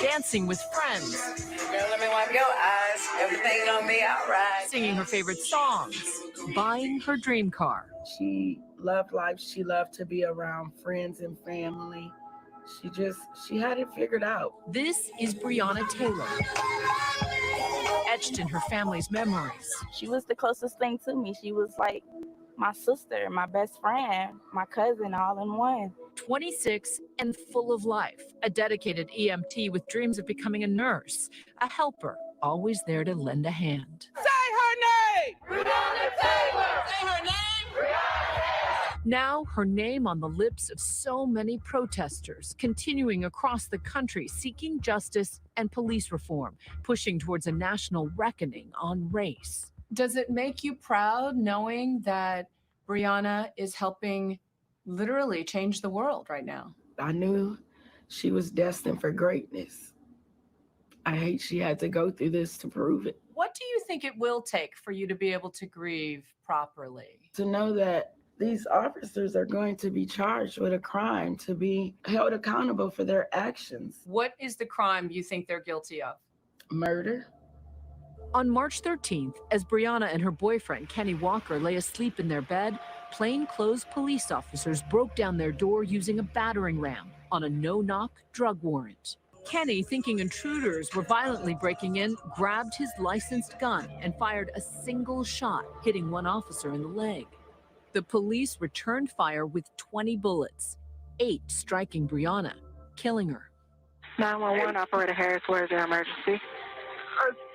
dancing with friends, Girl, let me wipe your eyes. Everything gonna be all right. singing her favorite songs, buying her dream car. She loved life. She loved to be around friends and family. She had it figured out. This is Breonna Taylor, etched in her family's memories. She was the closest thing to me. She was like my sister, my best friend, my cousin, all in one. 26 and full of life, a dedicated EMT with dreams of becoming a nurse, a helper, always there to lend a hand. Say her name! Breonna Taylor! Say her name! Now her name on the lips of so many protesters, continuing across the country seeking justice and police reform, pushing towards a national reckoning on race. Does it make you proud knowing that Breonna is helping literally change the world right now? I knew she was destined for greatness. I hate she had to go through this to prove it. What do you think it will take for you to be able to grieve properly? To know that these officers are going to be charged with a crime, to be held accountable for their actions. What is the crime you think they're guilty of? Murder. On March 13th, as Breonna and her boyfriend, Kenny Walker, lay asleep in their bed, plainclothes police officers broke down their door using a battering ram on a no-knock drug warrant. Kenny, thinking intruders were violently breaking in, grabbed his licensed gun and fired a single shot, hitting one officer in the leg. The police returned fire with 20 bullets, 8 striking Breonna, killing her. 911, Operator Harris, where is your emergency?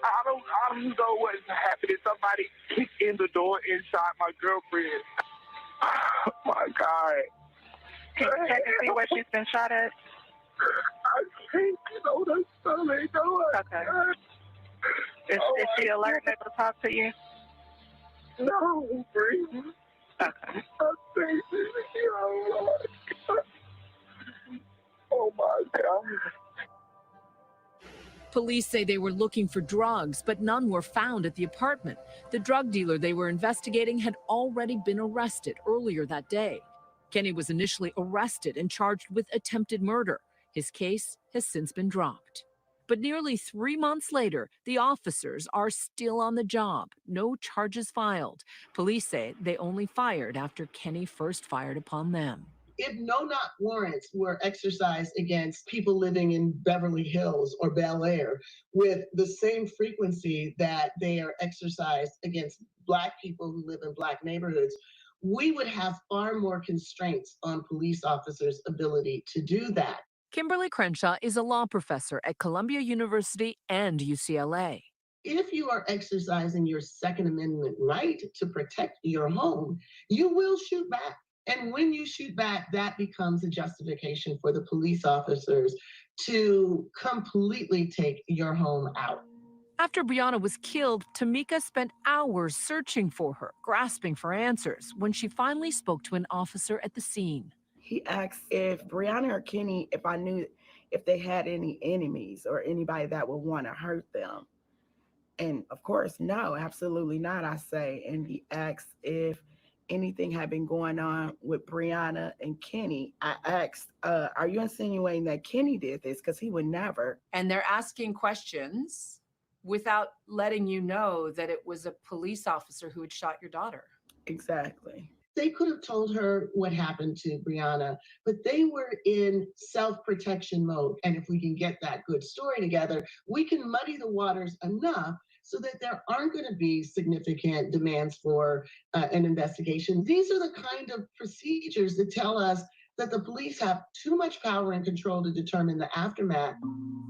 I don't know what happened. Somebody kicked in the door and shot my girlfriend. Oh my God. Can you check and see where she's been shot at? I can't get on the stomach. Okay. Is she alert and able to talk to you? No, breathing. Okay. Oh my God. Police say they were looking for drugs, but none were found at the apartment. The drug dealer they were investigating had already been arrested earlier that day. Kenny was initially arrested and charged with attempted murder. His case has since been dropped. But nearly 3 months later, the officers are still on the job. No charges filed. Police say they only fired after Kenny first fired upon them. If no-knock warrants were exercised against people living in Beverly Hills or Bel Air with the same frequency that they are exercised against Black people who live in Black neighborhoods, we would have far more constraints on police officers' ability to do that. Kimberly Crenshaw is a law professor at Columbia University and UCLA. If you are exercising your Second Amendment right to protect your home, you will shoot back. And when you shoot back, that becomes a justification for the police officers to completely take your home out. After Breonna was killed, Tamika spent hours searching for her, grasping for answers, when she finally spoke to an officer at the scene. He asked if Breonna or Kenny, if I knew if they had any enemies or anybody that would want to hurt them. And of course, no, absolutely not, I say. And he asked if anything had been going on with Breonna and Kenny. I asked, are you insinuating that Kenny did this? Because he would never. And they're asking questions without letting you know that it was a police officer who had shot your daughter. Exactly. They could have told her what happened to Breonna, but they were in self-protection mode. And if we can get that good story together, we can muddy the waters enough so that there aren't going to be significant demands for an investigation. These are the kind of procedures that tell us that the police have too much power and control to determine the aftermath.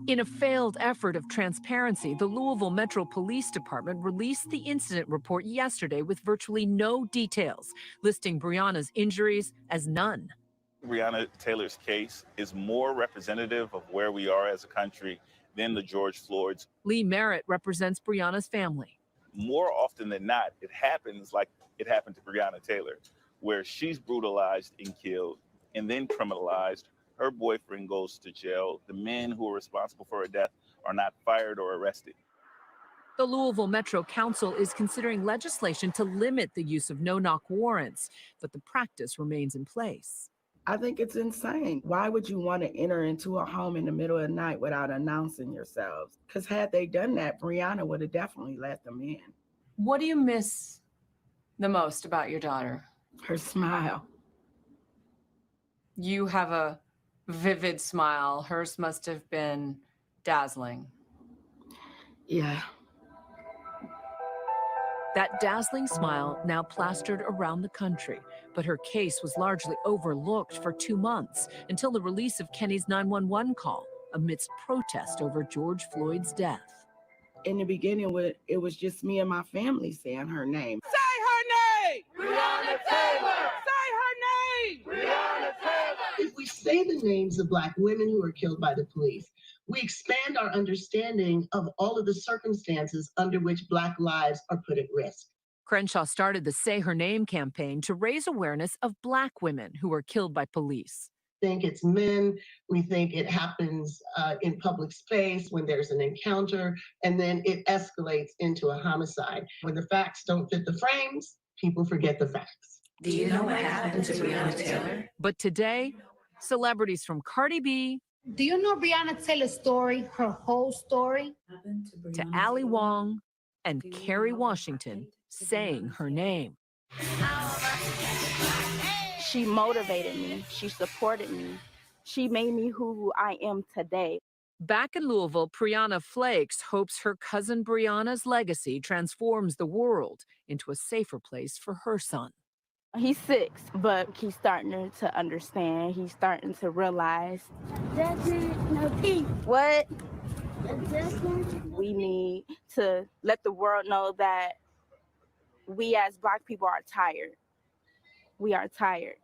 In a failed effort of transparency, the Louisville Metro Police Department released the incident report yesterday with virtually no details, listing Breonna's injuries as none. Breonna Taylor's case is more representative of where we are as a country than the George Floyd's. Lee Merritt represents Breonna's family. More often than not, it happens like it happened to Breonna Taylor, where she's brutalized and killed and then criminalized. Her boyfriend goes to jail. The men who are responsible for her death are not fired or arrested. The Louisville Metro Council is considering legislation to limit the use of no-knock warrants, but the practice remains in place. I think it's insane. Why would you want to enter into a home in the middle of the night without announcing yourselves? Because had they done that, Brianna would have definitely let them in. What do you miss the most about your daughter? Her smile. You have a vivid smile. Hers must have been dazzling. Yeah. That dazzling smile now plastered around the country, but her case was largely overlooked for 2 months until the release of Kenny's 911 call amidst protest over George Floyd's death. In the beginning, it was just me and my family saying her name. Say her name! Breonna Taylor! Say her name! Breonna Taylor! If we say the names of Black women who were killed by the police, we expand our understanding of all of the circumstances under which Black lives are put at risk. Crenshaw started the Say Her Name campaign to raise awareness of Black women who were killed by police. Think it's men. We think it happens in public space when there's an encounter, and then it escalates into a homicide. When the facts don't fit the frames, people forget the facts. Do you know what happened to Breonna Taylor? But today, celebrities from Cardi B Do you know Breonna Taylor's story, her whole story? to Ali Wong and Kerry Washington saying her name. She motivated me. She supported me. She made me who I am today. Back in Louisville, Priyana Flakes hopes her cousin Brianna's legacy transforms the world into a safer place for her son. He's 6, but he's starting to understand. He's starting to realize. What? We need to let the world know that we as Black people are tired. We are tired.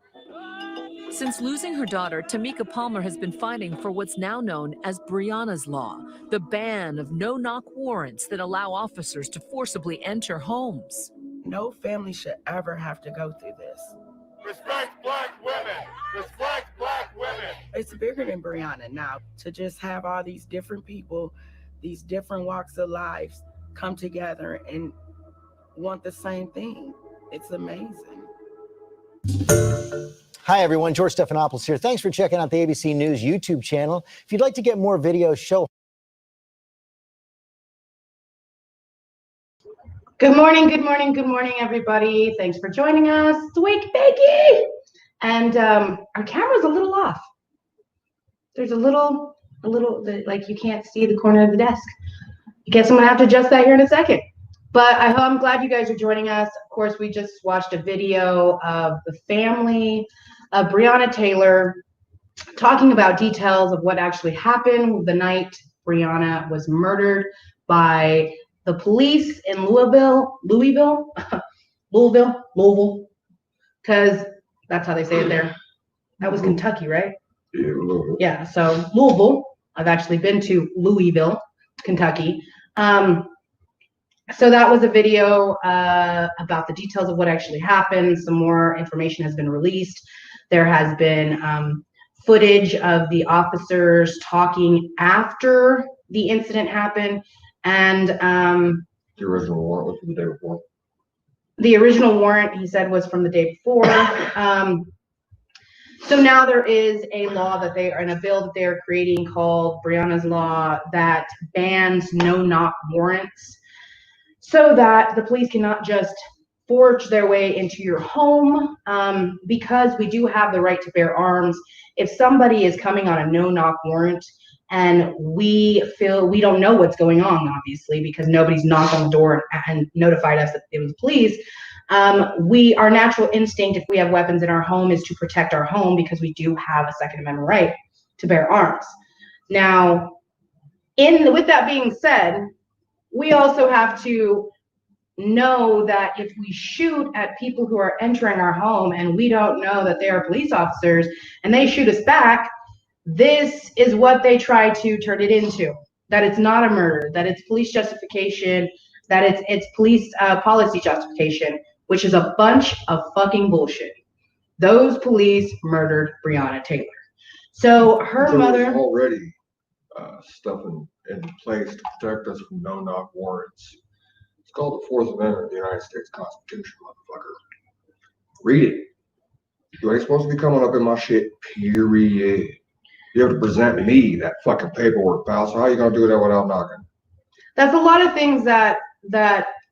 Since losing her daughter, Tamika Palmer has been fighting for what's now known as Brianna's Law, the ban of no-knock warrants that allow officers to forcibly enter homes. No family should ever have to go through this. Respect Black women! Respect Black women! It's bigger than Brianna now to just have all these different people, these different walks of life come together and want the same thing. It's amazing. Hi, everyone. George Stephanopoulos here. Thanks for checking out the ABC News YouTube channel. If you'd like to get more videos, show. Good morning, good morning, good morning, everybody. Thanks for joining us. It's Wakey, Bakey. And our camera's a little off. There's a little, like you can't see the corner of the desk. I guess I'm gonna have to adjust that here in a second. But I'm glad you guys are joining us. Of course, we just watched a video of the family of Breonna Taylor talking about details of what actually happened the night Breonna was murdered by the police in Louisville, because that's how they say it there. That was Kentucky, right? Yeah, so Louisville. I've actually been to Louisville, Kentucky. So that was a video about the details of what actually happened. Some more information has been released. There has been footage of the officers talking after the incident happened. And the original warrant was from the day before. The original warrant, he said, was from the day before. So now there is a law that they are in a bill that they are creating called Breonna's Law that bans no-knock warrants, so that the police cannot just forge their way into your home, because we do have the right to bear arms. If somebody is coming on a no-knock warrant and we feel we don't know what's going on, obviously, because nobody's knocked on the door and notified us that it was police, our natural instinct, if we have weapons in our home, is to protect our home, because we do have a Second Amendment right to bear arms. Now, with that being said, we also have to know that if we shoot at people who are entering our home and we don't know that they are police officers and they shoot us back, this is what they try to turn it into, that it's not a murder, that it's police justification, that it's police policy justification, which is a bunch of fucking bullshit. Those police murdered Breonna Taylor. So her mother already stuff in place to protect us from no-knock warrants. It's called the Fourth Amendment of the United States Constitution, motherfucker. Read it. You ain't supposed to be coming up in my shit, period. You have to present me that fucking paperwork, pal. So how you gonna do that without knocking? That's a lot of things that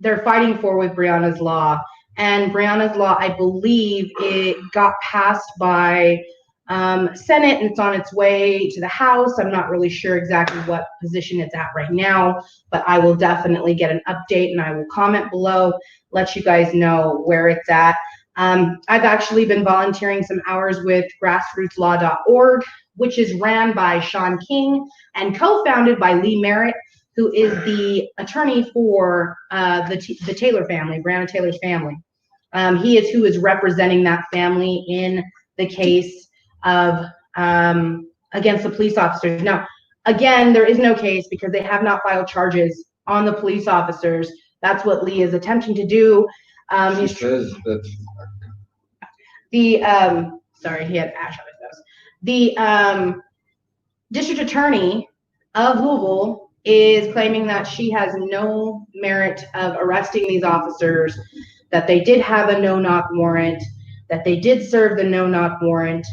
they're fighting for with Brianna's Law. And Brianna's Law, I believe it got passed by Senate and it's on its way to the House. I'm not really sure exactly what position it's at right now, but I will definitely get an update and I will comment below, let you guys know where it's at. I've actually been volunteering some hours with grassrootslaw.org, which is ran by Sean King and co-founded by Lee Merritt, who is the attorney for the Taylor family, Breonna Taylor's family. He is who is representing that family in the case of against the police officers. Now, again, there is no case because they have not filed charges on the police officers. That's what Lee is attempting to do. She says that the sorry, he had ash on his nose. The district attorney of Louisville is claiming that she has no merit of arresting these officers, that they did have a no-knock warrant, that they did serve the no-knock warrant.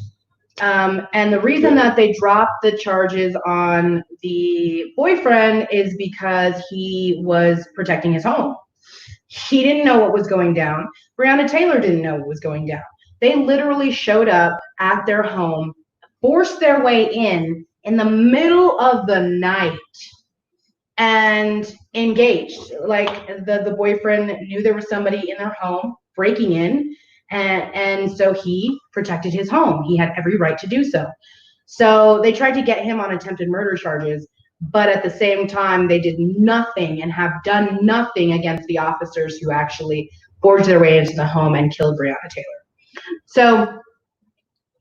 And the reason that they dropped the charges on the boyfriend is because he was protecting his home. He didn't know what was going down. Breonna Taylor didn't know what was going down. They literally showed up at their home, forced their way in the middle of the night, and engaged. Like the boyfriend knew there was somebody in their home breaking in, and so he protected his home. He had every right to do so. So they tried to get him on attempted murder charges, but at the same time, they did nothing and have done nothing against the officers who actually forged their way into the home and killed Breonna Taylor. So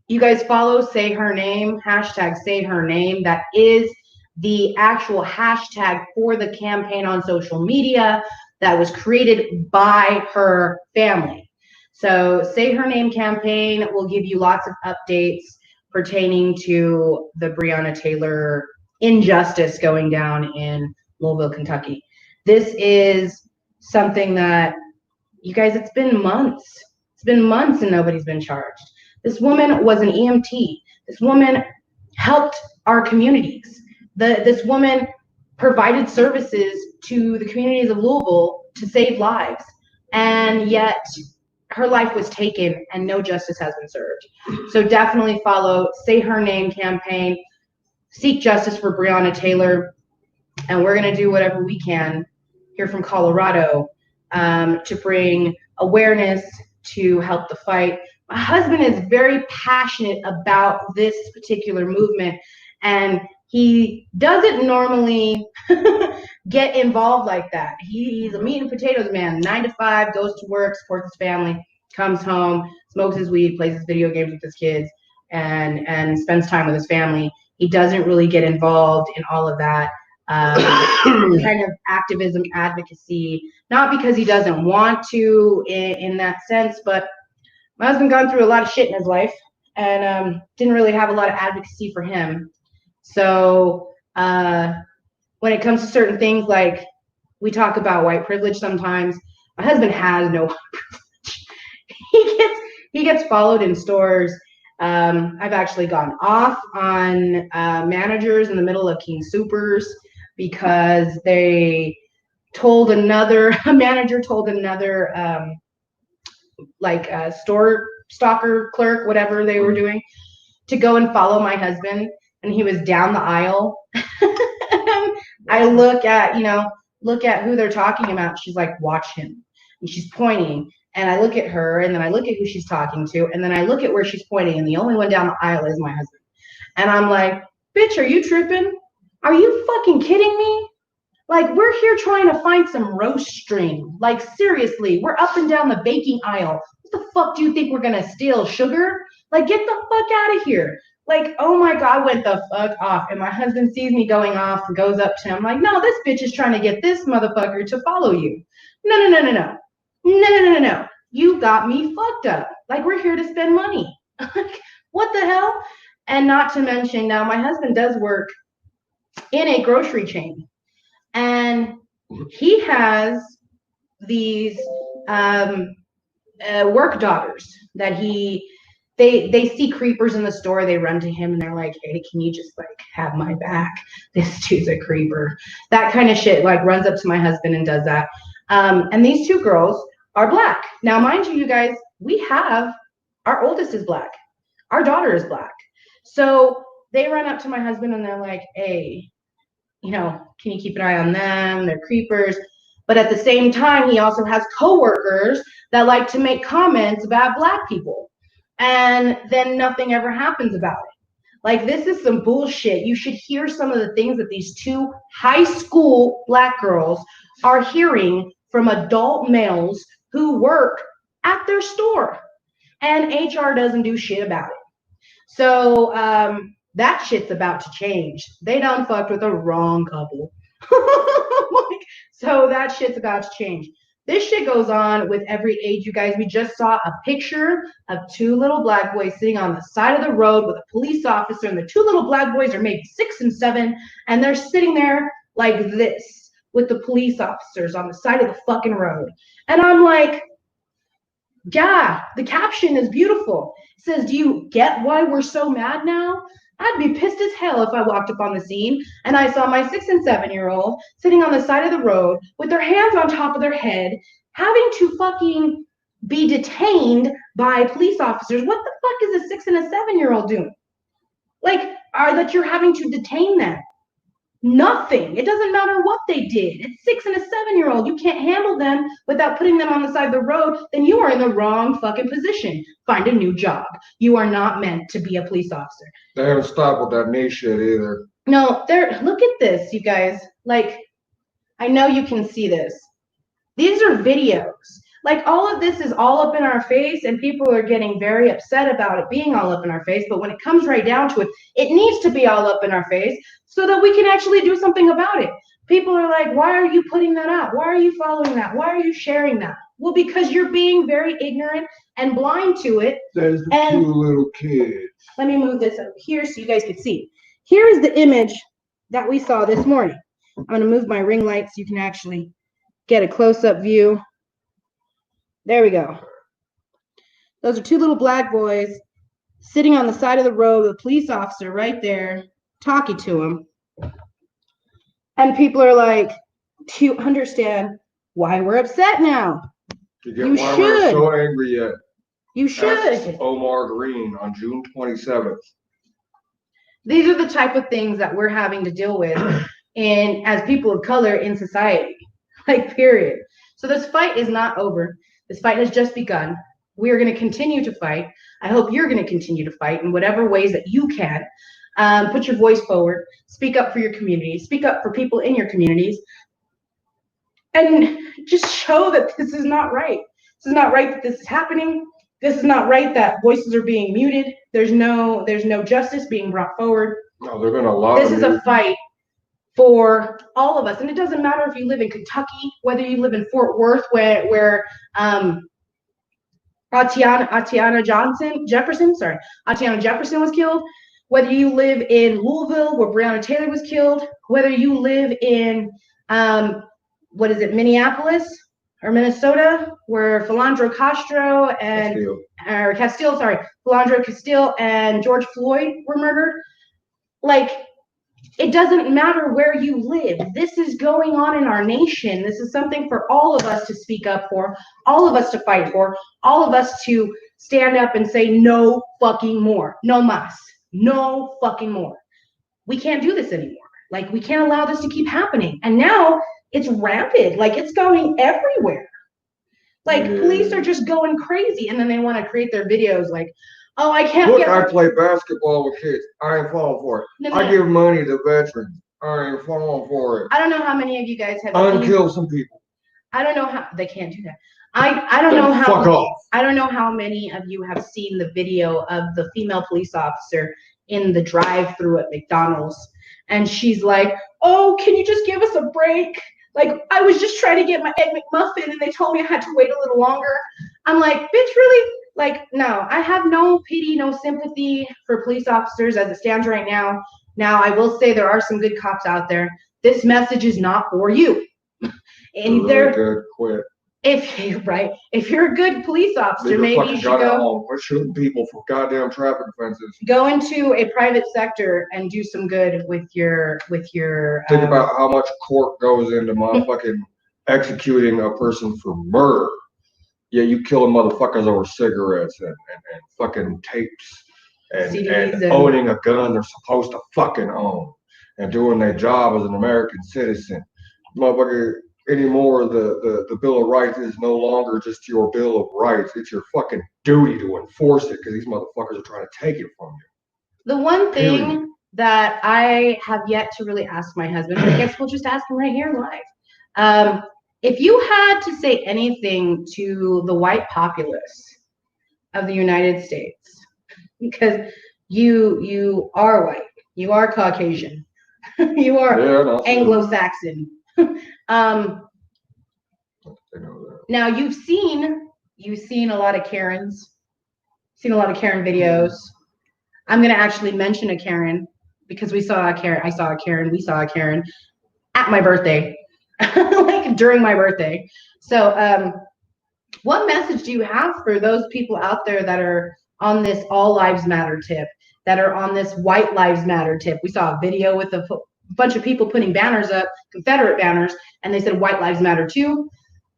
you guys follow Say Her Name, hashtag Say Her Name. That is the actual hashtag for the campaign on social media that was created by her family. So Say Her Name campaign will give you lots of updates pertaining to the Breonna Taylor injustice going down in Louisville, Kentucky. This is something that, you guys, it's been months. It's been months and nobody's been charged. This woman was an EMT. This woman helped our communities. This woman provided services to the communities of Louisville to save lives. And yet her life was taken and no justice has been served. So definitely follow Say Her Name campaign. Seek justice for Breonna Taylor. And we're going to do whatever we can here from Colorado to bring awareness to help the fight. My husband is very passionate about this particular movement, and he doesn't normally get involved like that. He's a meat and potatoes man, 9 to 5, goes to work, supports his family, comes home, smokes his weed, plays his video games with his kids, and spends time with his family. He doesn't really get involved in all of that kind of activism, advocacy, not because he doesn't want to in that sense, but my husband gone through a lot of shit in his life and didn't really have a lot of advocacy for him. So when it comes to certain things, like we talk about white privilege sometimes, my husband has no privilege. He gets followed in stores. I've actually gone off on managers in the middle of King Soopers because they told a manager told another store stalker clerk, whatever they were doing, to go and follow my husband, and he was down the aisle. I look at who they're talking about. She's like, watch him, and she's pointing, and I look at her, and then I look at who she's talking to, and then I look at where she's pointing, and the only one down the aisle is my husband. And I'm like, bitch, are you tripping? Are you fucking kidding me? Like, we're here trying to find some roast string. Like, seriously, we're up and down the baking aisle. What the fuck do you think we're gonna steal? Sugar? Like, get the fuck out of here. Like, oh my God, went the fuck off. And my husband sees me going off and goes up to him like, no, this bitch is trying to get this motherfucker to follow you. No. You got me fucked up. Like, we're here to spend money. Like, what the hell? And not to mention, now my husband does work in a grocery chain. And he has these work daughters that he they see creepers in the store, they run to him and they're like, hey, can you just like have my back? This dude's a creeper. That kind of shit, like runs up to my husband and does that. And these two girls are black. Now, mind you, you guys, we have, our oldest is black. Our daughter is black. So they run up to my husband and they're like, hey, you know, can you keep an eye on them? They're creepers. But at the same time, he also has coworkers that like to make comments about black people. And then nothing ever happens about it. Like, this is some bullshit. You should hear some of the things that these two high school black girls are hearing from adult males who work at their store. And HR doesn't do shit about it. So that shit's about to change. They done fucked with the wrong couple. So that shit's about to change. This shit goes on with every age, you guys. We just saw a picture of two little black boys sitting on the side of the road with a police officer, and the two little black boys are maybe 6 and 7, and they're sitting there like this with the police officers on the side of the fucking road. And I'm like, yeah, the caption is beautiful. It says, do you get why we're so mad now? I'd be pissed as hell if I walked up on the scene and I saw my 6 and 7-year-old sitting on the side of the road with their hands on top of their head, having to fucking be detained by police officers. What the fuck is a 6 and a 7-year-old doing? Like, that you're having to detain them? Nothing. It doesn't matter what they did. It's 6 and a 7-year-old. You can't handle them without putting them on the side of the road. Then you are in the wrong fucking position. Find a new job. You are not meant to be a police officer. They haven't stopped with that knee shit either. No, look at this, you guys. Like, I know you can see this. These are videos. Like, all of this is all up in our face, and people are getting very upset about it being all up in our face. But when it comes right down to it, it needs to be all up in our face so that we can actually do something about it. People are like, why are you putting that out? Why are you following that? Why are you sharing that? Well, because you're being very ignorant and blind to it. There's the two little kids. Let me move this over here so you guys can see. Here is the image that we saw this morning. I'm going to move my ring light so you can actually get a close-up view. There we go. Those are two little black boys sitting on the side of the road with a police officer right there talking to him. And people are like, do you understand why we're upset now? You get why we're so angry yet. You should. That's Omar Green on June 27th. These are the type of things that we're having to deal with as people of color in society. Like, period. So this fight is not over. This fight has just begun. We are going to continue to fight. I hope you're going to continue to fight in whatever ways that you can. Put your voice forward. Speak up for your community. Speak up for people in your communities. And just show that this is not right. This is not right that this is happening. This is not right that voices are being muted. There's no justice being brought forward. No, there have been a lot of This is a fight for all of us. And it doesn't matter if you live in Kentucky, whether you live in Fort Worth, where Atiana Jefferson was killed, whether you live in Louisville, where Breonna Taylor was killed, whether you live in Minneapolis or Minnesota, where Philandro Castile and George Floyd were murdered. Like, it doesn't matter where you live. This is going on in our nation. This is something for all of us to speak up for, all of us to fight for, all of us to stand up and say no fucking more. No mas. No fucking more. We can't do this anymore. Like, we can't allow this to keep happening. And now it's rampant. Like, it's going everywhere. Like, police are just going crazy. And then they want to create their videos like, oh, I can't Look, I play basketball with kids. I ain't falling for it. No, I give money to veterans. I ain't falling for it. I don't know how many of you guys have Unkill some people. I don't know how they can't do that. I don't know how fuck off. I don't know how many of you have seen the video of the female police officer in the drive-thru at McDonald's, and she's like, oh, can you just give us a break? Like, I was just trying to get my Egg McMuffin and they told me I had to wait a little longer. I'm like, bitch, really? Like, no, I have no pity, no sympathy for police officers as it stands right now. Now, I will say there are some good cops out there. This message is not for you. And Good, quit. if you're a good police officer, maybe you should go. We're shooting people for goddamn traffic offenses. Go into a private sector and do some good with your. Think about how much court goes into motherfucking executing a person for murder. Yeah, you killing motherfuckers over cigarettes and fucking tapes and owning a gun they're supposed to fucking own and doing their job as an American citizen. Motherfucker, anymore the Bill of Rights is no longer just your Bill of Rights. It's your fucking duty to enforce it because these motherfuckers are trying to take it from you. The one thing that I have yet to really ask my husband, I guess we'll just ask him right here live. If you had to say anything to the white populace of the United States, because you are white, you are Caucasian, you are Anglo-Saxon. Now you've seen a lot of Karens, seen a lot of Karen videos. I'm gonna actually mention a Karen because we saw a Karen. We saw a Karen at my birthday. Like during my birthday. So what message do you have for those people out there that are on this all lives matter tip, that are on this white lives matter tip? We saw a video with a bunch of people putting banners up, Confederate banners, and they said white lives matter too.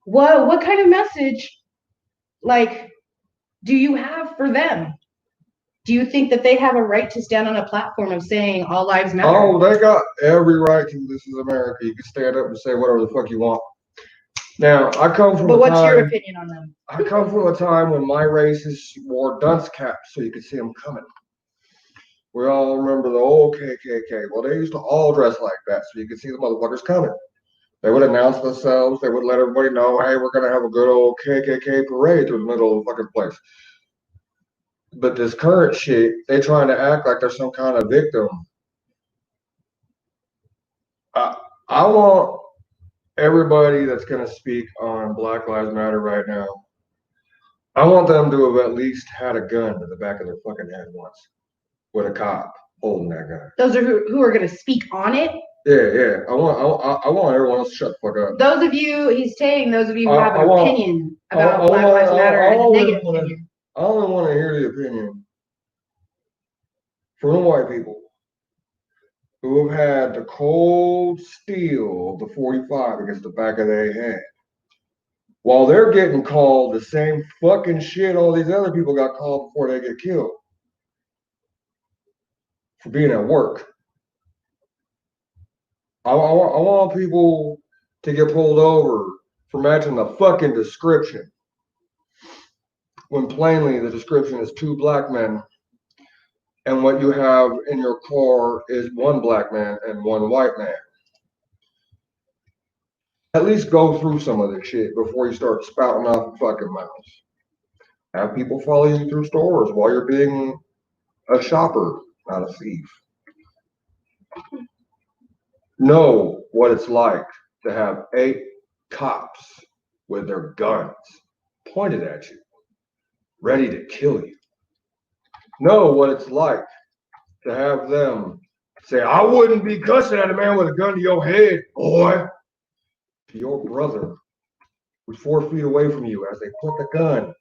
What kind of message like do you have for them? Do you think that they have a right to stand on a platform of saying all lives matter? Oh, they got every right to. This is America. You can stand up and say whatever the fuck you want. Now, I come from But what's your opinion on them? I come from a time when my racists wore dunce caps so you could see them coming. We all remember the old KKK. Well, they used to all dress like that so you could see the motherfuckers coming. They would announce themselves. They would let everybody know, hey, we're going to have a good old KKK parade through the middle of the fucking place. But this current shit, they trying to act like they're some kind of victim. I want everybody that's going to speak on Black Lives Matter right now, I want them to have at least had a gun to the back of their fucking head once with a cop holding that gun. Those are who are going to speak on it? Yeah. I want everyone else to shut the fuck up. Those of you, he's saying those of you who have an opinion about Black Lives Matter and a negative opinion. I only want to hear the opinion from white people who have had the cold steel of the 45 against the back of their head while they're getting called the same fucking shit all these other people got called before they get killed for being at work. I want people to get pulled over for matching the fucking description when plainly the description is 2 black men and what you have in your car is 1 black man and 1 white man. At least go through some of this shit before you start spouting off your fucking mouths. Have people follow you through stores while you're being a shopper, not a thief. Know what it's like to have 8 cops with their guns pointed at you, ready to kill you. Know what it's like to have them say, I wouldn't be cussing at a man with a gun to your head, boy. To your brother who's 4 feet away from you as they put the gun.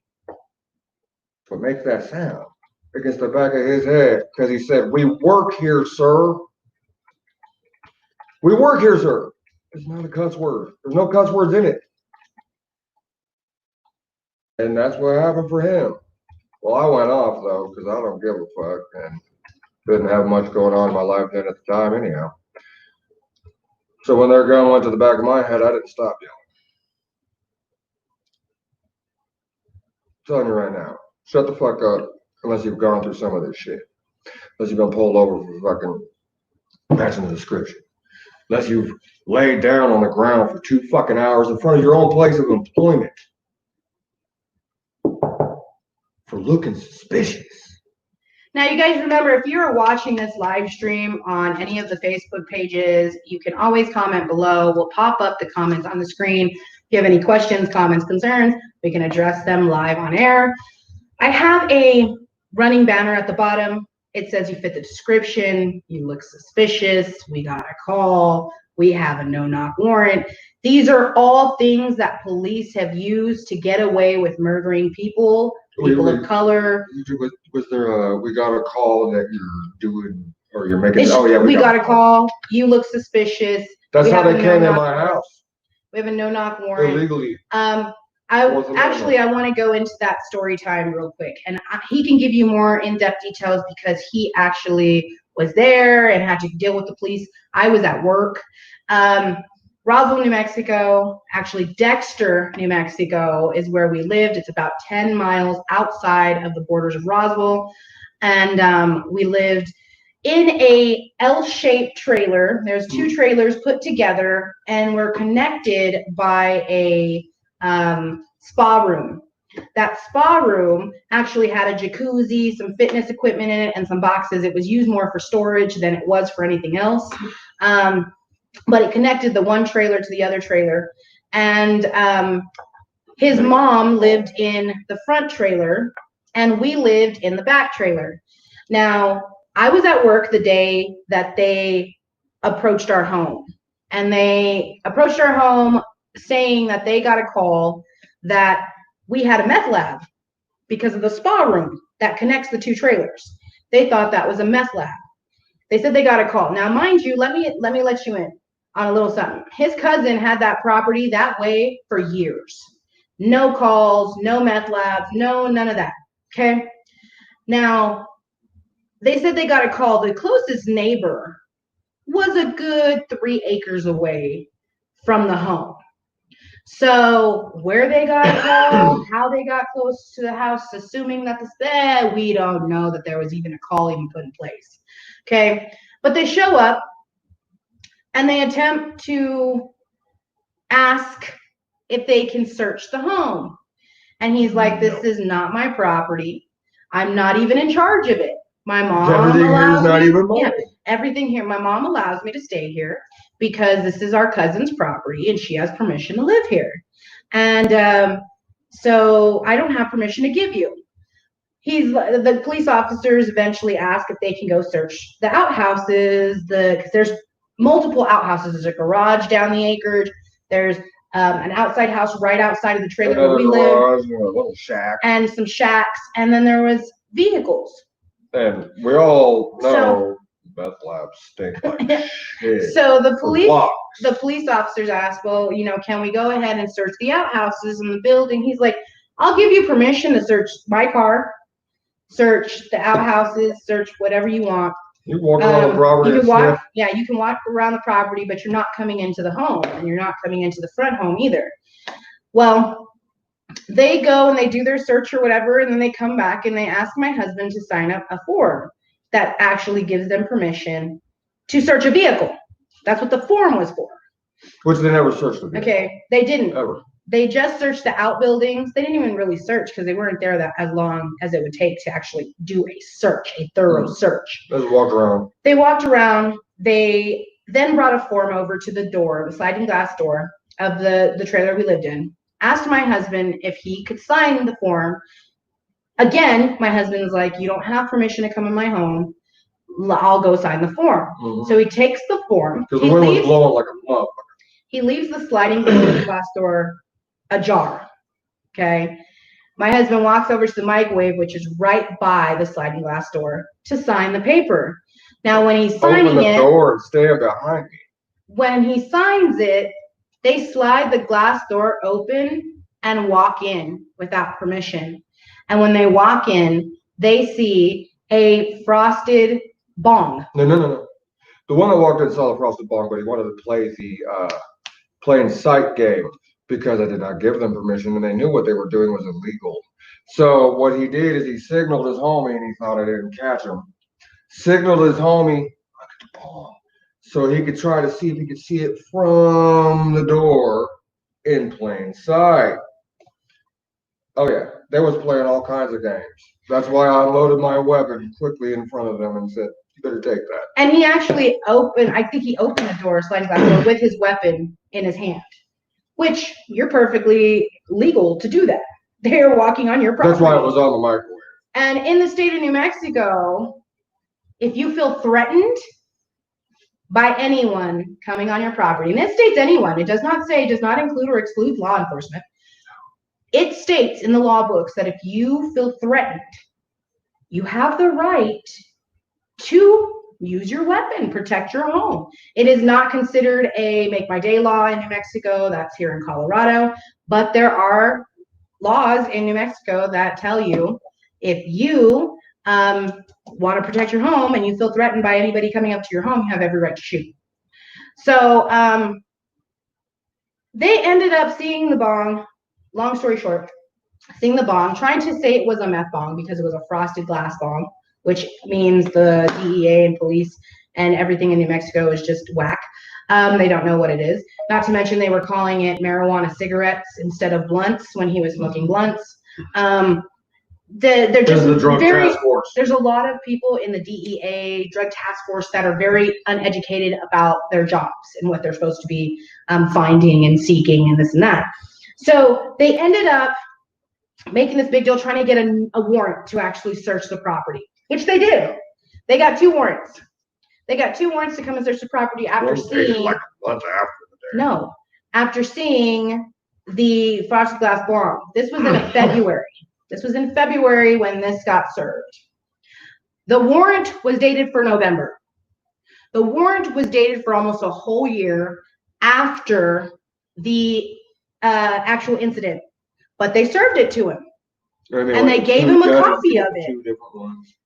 So it makes that sound against the back of his head because he said, we work here, sir. We work here, sir. It's not a cuss word. There's no cuss words in it. And that's what happened for him. Well, I went off, though, because I don't give a fuck and didn't have much going on in my life then at the time anyhow. So when their gun went to the back of my head, I didn't stop yelling. I'm telling you right now, shut the fuck up unless you've gone through some of this shit. Unless you've been pulled over for fucking matching the description. Unless you've laid down on the ground for 2 fucking hours in front of your own place of employment for looking suspicious. Now, you guys remember, if you're watching this live stream on any of the Facebook pages, you can always comment below. We'll pop up the comments on the screen. If you have any questions, comments, concerns, we can address them live on air. I have a running banner at the bottom. It says you fit the description, you look suspicious, we got a call, we have a no-knock warrant. These are all things that police have used to get away with murdering people of color. Was there we got a call that you're doing, or you're making, we got a call. You look suspicious. That's We how have they a came in no-knock my warrant. house. We have a no-knock warrant. Illegally. I Wasn't want to go into that story time real quick, and he can give you more in-depth details because he actually was there and had to deal with the police. I was at work. Roswell, New Mexico, actually Dexter, New Mexico is where we lived. It's about 10 miles outside of the borders of Roswell. And we lived in a L-shaped trailer. There's two trailers put together and we're connected by a spa room. That spa room actually had a jacuzzi, some fitness equipment in it, and some boxes. It was used more for storage than it was for anything else. But it connected the one trailer to the other trailer. And his mom lived in the front trailer and we lived in the back trailer. Now, I was at work the day that they approached our home. And they approached our home saying that they got a call that we had a meth lab because of the spa room that connects the two trailers. They thought that was a meth lab. They said they got a call. Now, mind you, let me let you in on a little something. His cousin had that property that way for years. No calls, no meth labs, none of that. Okay. Now, they said they got a call. The closest neighbor was a good 3 acres away from the home. So where they got a call, how they got close to the house, assuming that we don't know that there was even a call even put in place. Okay. But they show up and they attempt to ask if they can search the home. And he's like, this is not my property. I'm not even in charge of it. My mom everything here. My mom allows me to stay here because this is our cousin's property and she has permission to live here. And so I don't have permission to give you. The police officers eventually ask if they can go search the outhouses, because there's multiple outhouses. There's a garage down the acreage. There's an outside house right outside of the trailer where we live. A little shack. And some shacks. And then there was vehicles. And we all know meth labs stink like shit. So the police officers asked, well, can we go ahead and search the outhouses in the building? He's like, I'll give you permission to search my car, search the outhouses, search whatever you want. You walk around the property. You can walk around the property, but you're not coming into the home and you're not coming into the front home either. Well, they go and they do their search or whatever, and then they come back and they ask my husband to sign up a form that actually gives them permission to search a vehicle. That's what the form was for. Which they never searched the vehicle. Okay, they didn't. Ever. They just searched the outbuildings. They didn't even really search because they weren't there that as long as it would take to actually do a search, a thorough search. Let's walk around. They walked around. They then brought a form over to the door, the sliding glass door of the trailer we lived in. Asked my husband if he could sign the form. Again, my husband's like, you don't have permission to come in my home. I'll go sign the form. Mm-hmm. So he takes the form. Because the wind was blowing like a motherfucker. He leaves the sliding glass door ajar. Okay. My husband walks over to the microwave, which is right by the sliding glass door, to sign the paper. Now, when he's signing Open the door and stand behind me. When he signs it, they slide the glass door open and walk in without permission. And when they walk in, they see a frosted bong. No. The one that walked in saw the frosted bong, but he wanted to play the plain sight game because I did not give them permission, and they knew what they were doing was illegal. So what he did is he signaled his homie, and he thought I didn't catch him. Signaled his homie, look at the bong, so he could try to see if he could see it from the door in plain sight. Oh yeah, they was playing all kinds of games. That's why I loaded my weapon quickly in front of them and said, you better take that. And he actually opened the door, sliding glass door, with his weapon in his hand, which you're perfectly legal to do that. They're walking on your property. That's why it was on the microwave. And in the state of New Mexico, if you feel threatened by anyone coming on your property, and it states anyone, it does not say, does not include or exclude law enforcement. It states in the law books that if you feel threatened, you have the right to use your weapon, protect your home. It is not considered a make my day law in New Mexico. That's here in Colorado. But there are laws in New Mexico that tell you if you want to protect your home and you feel threatened by anybody coming up to your home, you have every right to shoot. So they ended up seeing the bong, long story short, seeing the bong, trying to say it was a meth bong because it was a frosted glass bong, which means the DEA and police and everything in New Mexico is just whack. They don't know what it is. Not to mention they were calling it marijuana cigarettes instead of blunts when he was smoking blunts. They're just very, there's a lot of people in the DEA drug task force that are very uneducated about their jobs and what they're supposed to be finding and seeking and this and that. So they ended up making this big deal, trying to get a warrant to actually search the property, which they did. They got 2 warrants. They got 2 warrants to come and search the property after seeing, like a month after the day. no, after seeing the frosted glass bong. This was in February. This was in February when this got served. The warrant was dated for November. The warrant was dated for almost a whole year after the actual incident, but they served it to him. And they gave him a copy of it.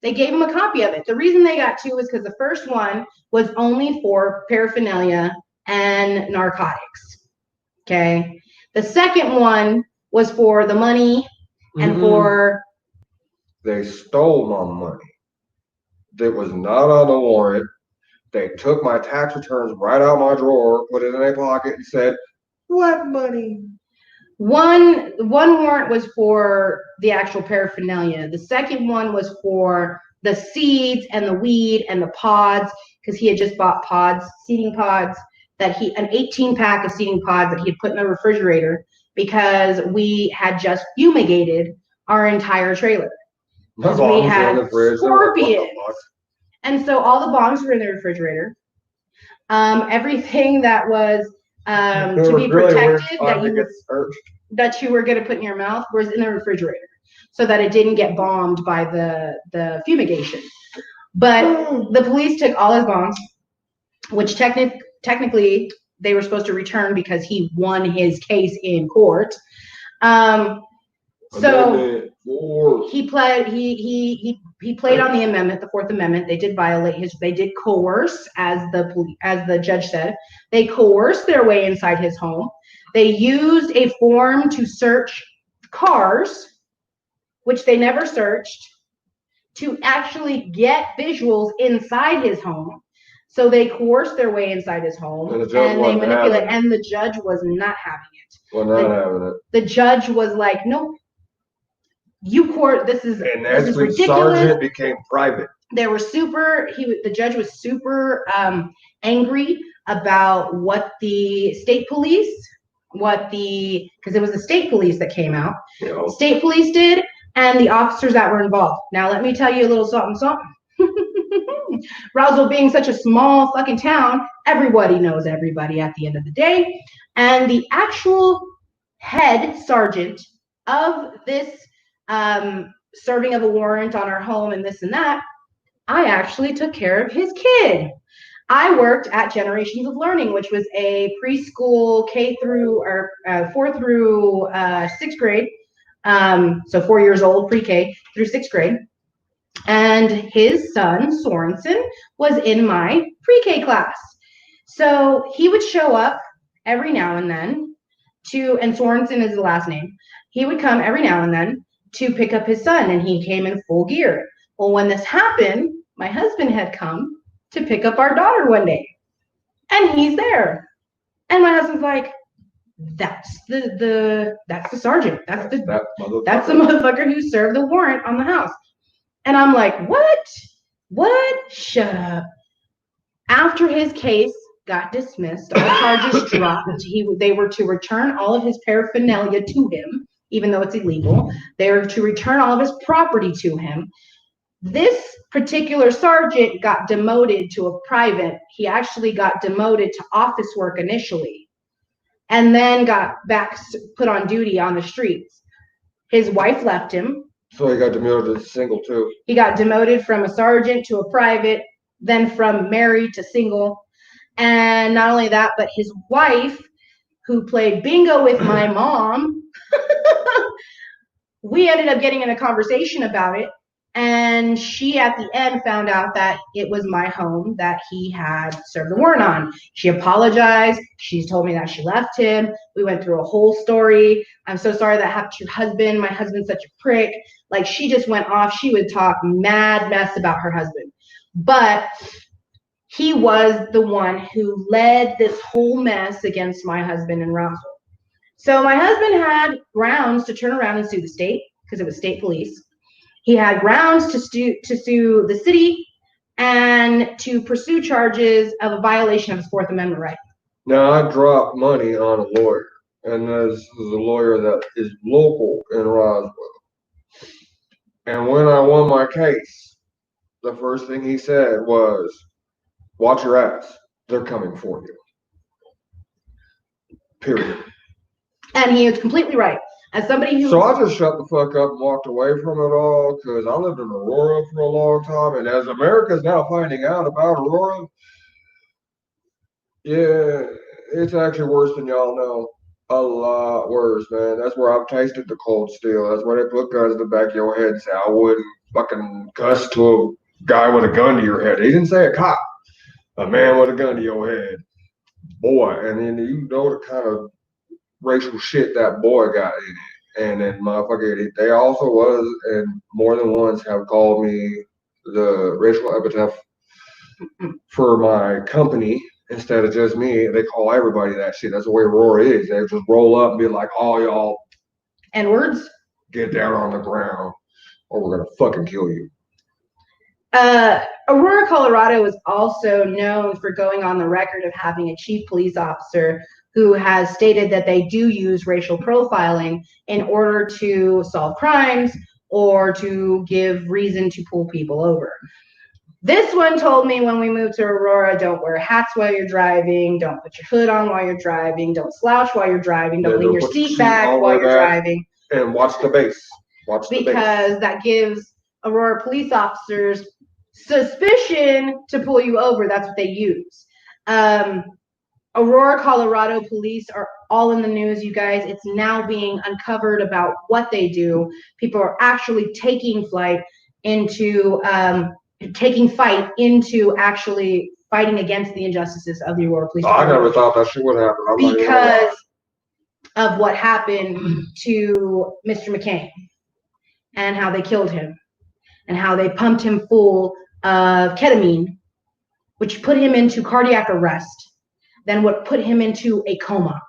They gave him a copy of it. The reason they got 2 is because the first one was only for paraphernalia and narcotics. Okay. The second one was for the money and for. They stole my money. That was not on the warrant. They took my tax returns right out of my drawer, put it in a pocket, and said, "What money?" One warrant was for the actual paraphernalia. The second one was for the seeds and the weed and the pods, because he had just bought pods, seeding pods, that an 18-pack of seeding pods that he had put in the refrigerator because we had just fumigated our entire trailer. Because we had scorpions. And so all the bongs were in the refrigerator. Everything that was to be protected that you were going to put in your mouth was in the refrigerator so that it didn't get bombed by the fumigation. But the police took all his bongs, which technically they were supposed to return because he won his case in court. So he played on the amendment, the 4th Amendment. They did violate they did coerce, as the judge said. They coerced their way inside his home. They used a form to search cars, which they never searched, to actually get visuals inside his home. So they coerced their way inside his home and they manipulated, and the judge was not having it. The judge was like, "No, you court. This is ridiculous." Sergeant became private. They were the judge was super angry about what the state police, because it was the state police that came out. Yeah. State police did, and the officers that were involved. Now let me tell you a little something. Roswell being such a small fucking town, everybody knows everybody at the end of the day. And the actual head sergeant of this serving of a warrant on our home and this and that, I actually took care of his kid. I worked at Generations of Learning, which was a preschool K through 4 through 6th grade. So 4 years old, pre-K through 6th grade. And his son, Sorensen, was in my pre-K class. So he would show up every now and then and Sorensen is the last name. He would come every now and then to pick up his son, and he came in full gear. Well, when this happened, my husband had come to pick up our daughter one day, and he's there. And my husband's like, that's the sergeant. That's the motherfucker who served the warrant on the house. And I'm like, what? Shut up. After his case got dismissed, all charges dropped. They were to return all of his paraphernalia to him, even though it's illegal. They were to return all of his property to him. This particular sergeant got demoted to a private. He actually got demoted to office work initially, and then got back put on duty on the streets. His wife left him. So he got demoted to single too. He got demoted from a sergeant to a private, then from married to single. And not only that, but his wife, who played bingo with my mom, we ended up getting in a conversation about it. And she, at the end, found out that it was my home that he had served the warrant on. She apologized. She told me that she left him. We went through a whole story. I'm so sorry that happened to your husband. My husband's such a prick. Like, she just went off. She would talk mad mess about her husband. But he was the one who led this whole mess against my husband in Roswell. So my husband had grounds to turn around and sue the state because it was state police. He had grounds to sue the city and to pursue charges of a violation of his Fourth Amendment right. Now, I dropped money on a lawyer, and this is a lawyer that is local in Roswell. And when I won my case, the first thing he said was, "Watch your ass. They're coming for you." Period. And he is completely right. As somebody who... So I just shut the fuck up and walked away from it all because I lived in Aurora for a long time. And as America's now finding out about Aurora, yeah, it's actually worse than y'all know. A lot worse, man. That's where I've tasted the cold steel. That's where they put guns in the back of your head and say, I wouldn't fucking cuss to a guy with a gun to your head. He didn't say a cop. A man with a gun to your head. Boy. And then you know the kind of racial shit that boy got in it. And then motherfucker, they also was, and more than once have called me the racial epithet for my company instead of just me. They call everybody that shit. That's the way Aurora is. They just roll up and be like, "Oh, y'all N-words? Get down on the ground or we're gonna fucking kill you." Aurora, Colorado is also known for going on the record of having a chief police officer who has stated that they do use racial profiling in order to solve crimes or to give reason to pull people over. This one told me when we moved to Aurora, don't wear hats while you're driving, don't put your hood on while you're driving, don't slouch while you're driving, don't lean your seat back while you're driving. And watch the base. Watch the base. Because that gives Aurora police officers suspicion to pull you over. That's what they use. Aurora, Colorado police are all in the news, you guys. It's now being uncovered about what they do. People are actually taking fight into actually fighting against the injustices of the Aurora Police Department. I never thought that shit would happen. Because of what happened to Mr. McCain and how they killed him and how they pumped him full of ketamine, which put him into cardiac arrest, then what put him into a coma.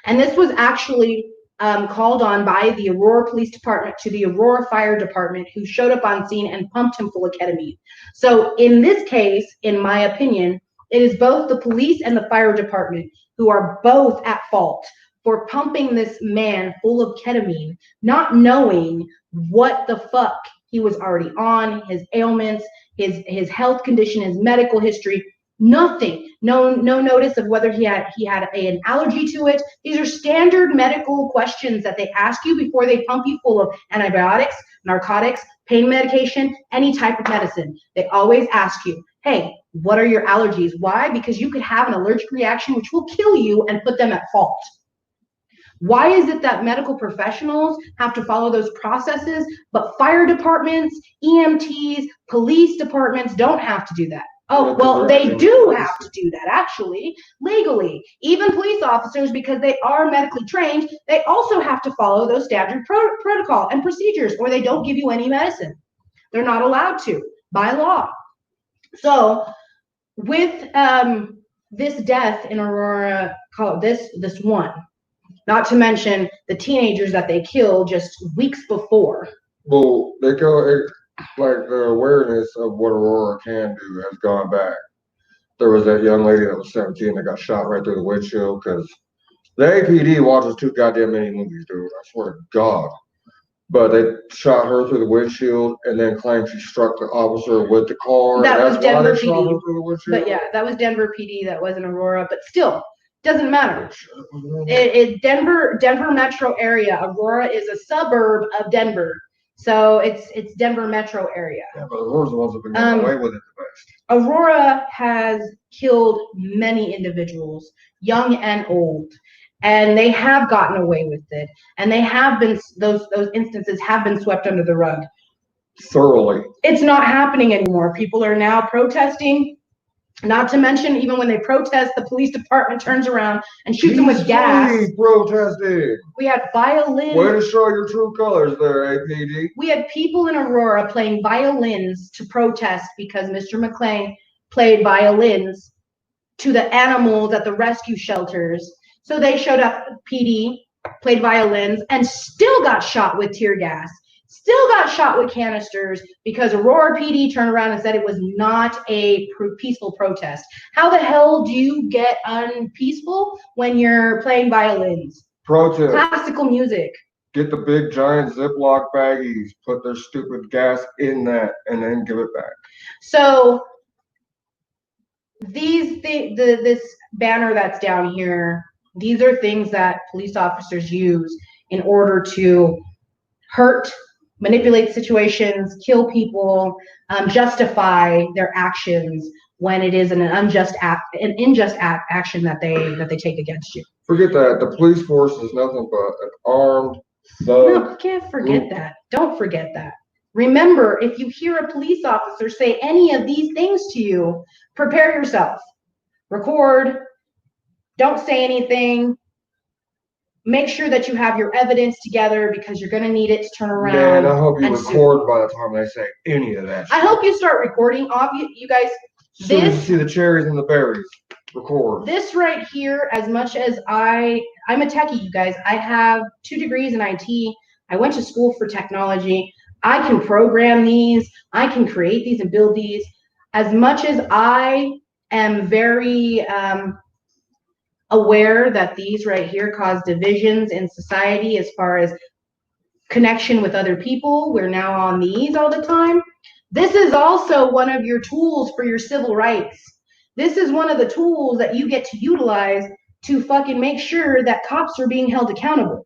And this was actually called on by the Aurora Police Department to the Aurora Fire Department, who showed up on scene and pumped him full of ketamine. So in this case, in my opinion, it is both the police and the fire department who are both at fault for pumping this man full of ketamine, not knowing what the fuck he was already on, his ailments, his health condition, his medical history. Nothing, no notice of whether he had an allergy to it. These are standard medical questions that they ask you before they pump you full of antibiotics, narcotics, pain medication, any type of medicine. They always ask you, hey, what are your allergies? Why? Because you could have an allergic reaction which will kill you and put them at fault. Why is it that medical professionals have to follow those processes, but fire departments, EMTs, police departments don't have to do that? Oh, well, they do have to do that, actually, legally. Even police officers, because they are medically trained, they also have to follow those standard protocol and procedures, or they don't give you any medicine. They're not allowed to, by law. So, with this death in Aurora, this one, not to mention the teenagers that they killed just weeks before. Well, they kill like the awareness of what Aurora can do has gone back. There was that young lady that was 17 that got shot right through the windshield because the APD watches too goddamn many movies, dude. I swear to God. But they shot her through the windshield and then claimed she struck the officer with the car. That and was that's why Denver they shot PD. her through the windshield. But yeah, that was Denver PD. That wasn't Aurora. But still, doesn't matter. Denver metro area. Aurora is a suburb of Denver, so it's Denver metro area. Yeah, but Aurora's the ones that have been getting away with it the best. Aurora has killed many individuals, young and old, and they have gotten away with it, and they have been those instances have been swept under the rug. Thoroughly. It's not happening anymore. People are now protesting. Not to mention, even when they protest, the police department turns around and shoots them with gas. Protesting. We had violins. Way to show your true colors there, APD. We had people in Aurora playing violins to protest because Mr. McClain played violins to the animals at the rescue shelters. So they showed up, PD, played violins, and still got shot with tear gas. Still got shot with canisters because Aurora PD turned around and said it was not a peaceful protest. How the hell do you get unpeaceful when you're playing violins? Protest. Classical music. Get the big giant Ziploc baggies, put their stupid gas in that, and then give it back. So this banner that's down here, these are things that police officers use in order to hurt, manipulate situations, kill people, justify their actions when it is an injust action that they take against you. Forget that. The police force is nothing but an armed thug. No, can't forget that. Don't forget that. Remember, if you hear a police officer say any of these things to you, prepare yourself. Record. Don't say anything. Make sure that you have your evidence together because you're going to need it to turn around. Man, I hope you record by the time they say any of that shit. I hope you start recording. You guys, as soon as you see the cherries and the berries, record. This right here, as much as I'm a techie, you guys. I have 2 degrees in IT. I went to school for technology. I can program these. I can create these and build these. As much as I am very aware that these right here cause divisions in society as far as connection with other people, we're now on these all the time. This is also one of your tools for your civil rights. This is one of the tools that you get to utilize to fucking make sure that cops are being held accountable,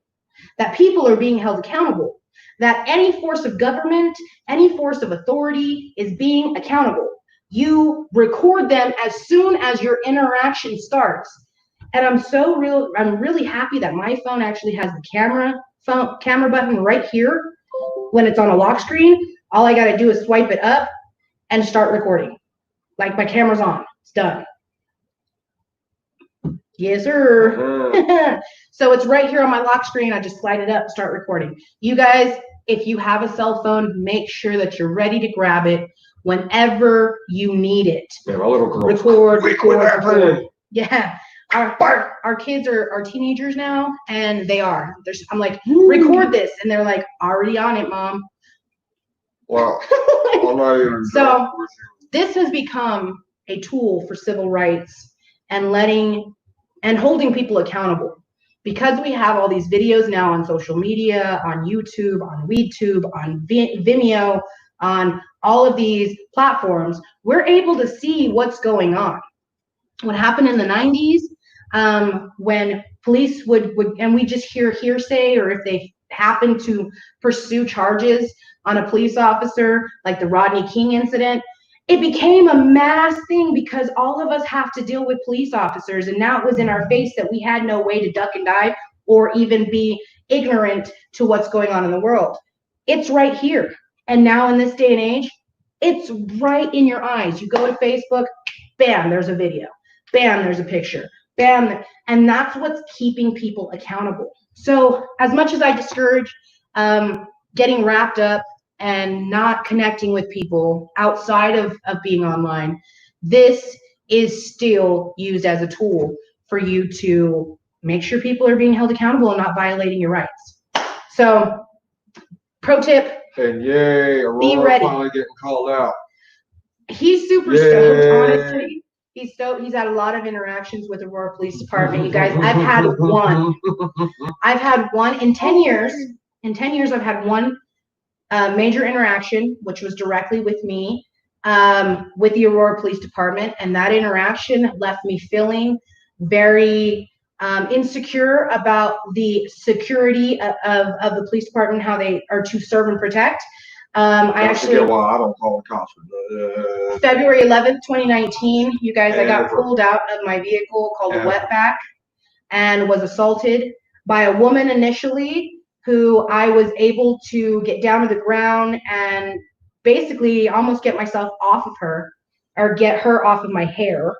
that people are being held accountable, that any force of government, any force of authority is being accountable. You record them as soon as your interaction starts. And I'm really happy that my phone actually has the camera button right here. When it's on a lock screen, all I got to do is swipe it up and start recording. Like my camera's on. It's done. Yes, sir. So it's right here on my lock screen. I just slide it up, start recording. You guys, if you have a cell phone, make sure that you're ready to grab it whenever you need it. Yeah, my little girl. Record. Yeah. Our kids are teenagers now, and they are. I'm like, record this, and they're like, already on it, Mom. Wow. I'm not even So this has become a tool for civil rights and holding people accountable. Because we have all these videos now on social media, on YouTube, on WeedTube, on Vimeo, on all of these platforms, we're able to see what's going on. What happened in the 90s, when police would and we just hear hearsay, or if they happen to pursue charges on a police officer, like the Rodney King incident, it became a mass thing because all of us have to deal with police officers, and now it was in our face that we had no way to duck and dive or even be ignorant to what's going on in the world. It's right here. And now in this day and age, it's right in your eyes. You go to Facebook, bam, there's a video. Bam, there's a picture. Bam. And that's what's keeping people accountable. So as much as I discourage getting wrapped up and not connecting with people outside of being online, this is still used as a tool for you to make sure people are being held accountable and not violating your rights. So pro tip. And yay, Aurora finally getting called out. He's super stoked, honestly. He's stoked. He's had a lot of interactions with the Aurora Police Department. You guys, I've had one in 10 years. In 10 years, I've had one major interaction, which was directly with me, with the Aurora Police Department. And that interaction left me feeling very insecure about the security of the police department, how they are to serve and protect. I actually, why I don't call the cops. February 11th, 2019, you guys, I got pulled out of my vehicle called a wetback and was assaulted by a woman initially, who I was able to get down to the ground and basically almost get myself off of her, or get her off of my hair,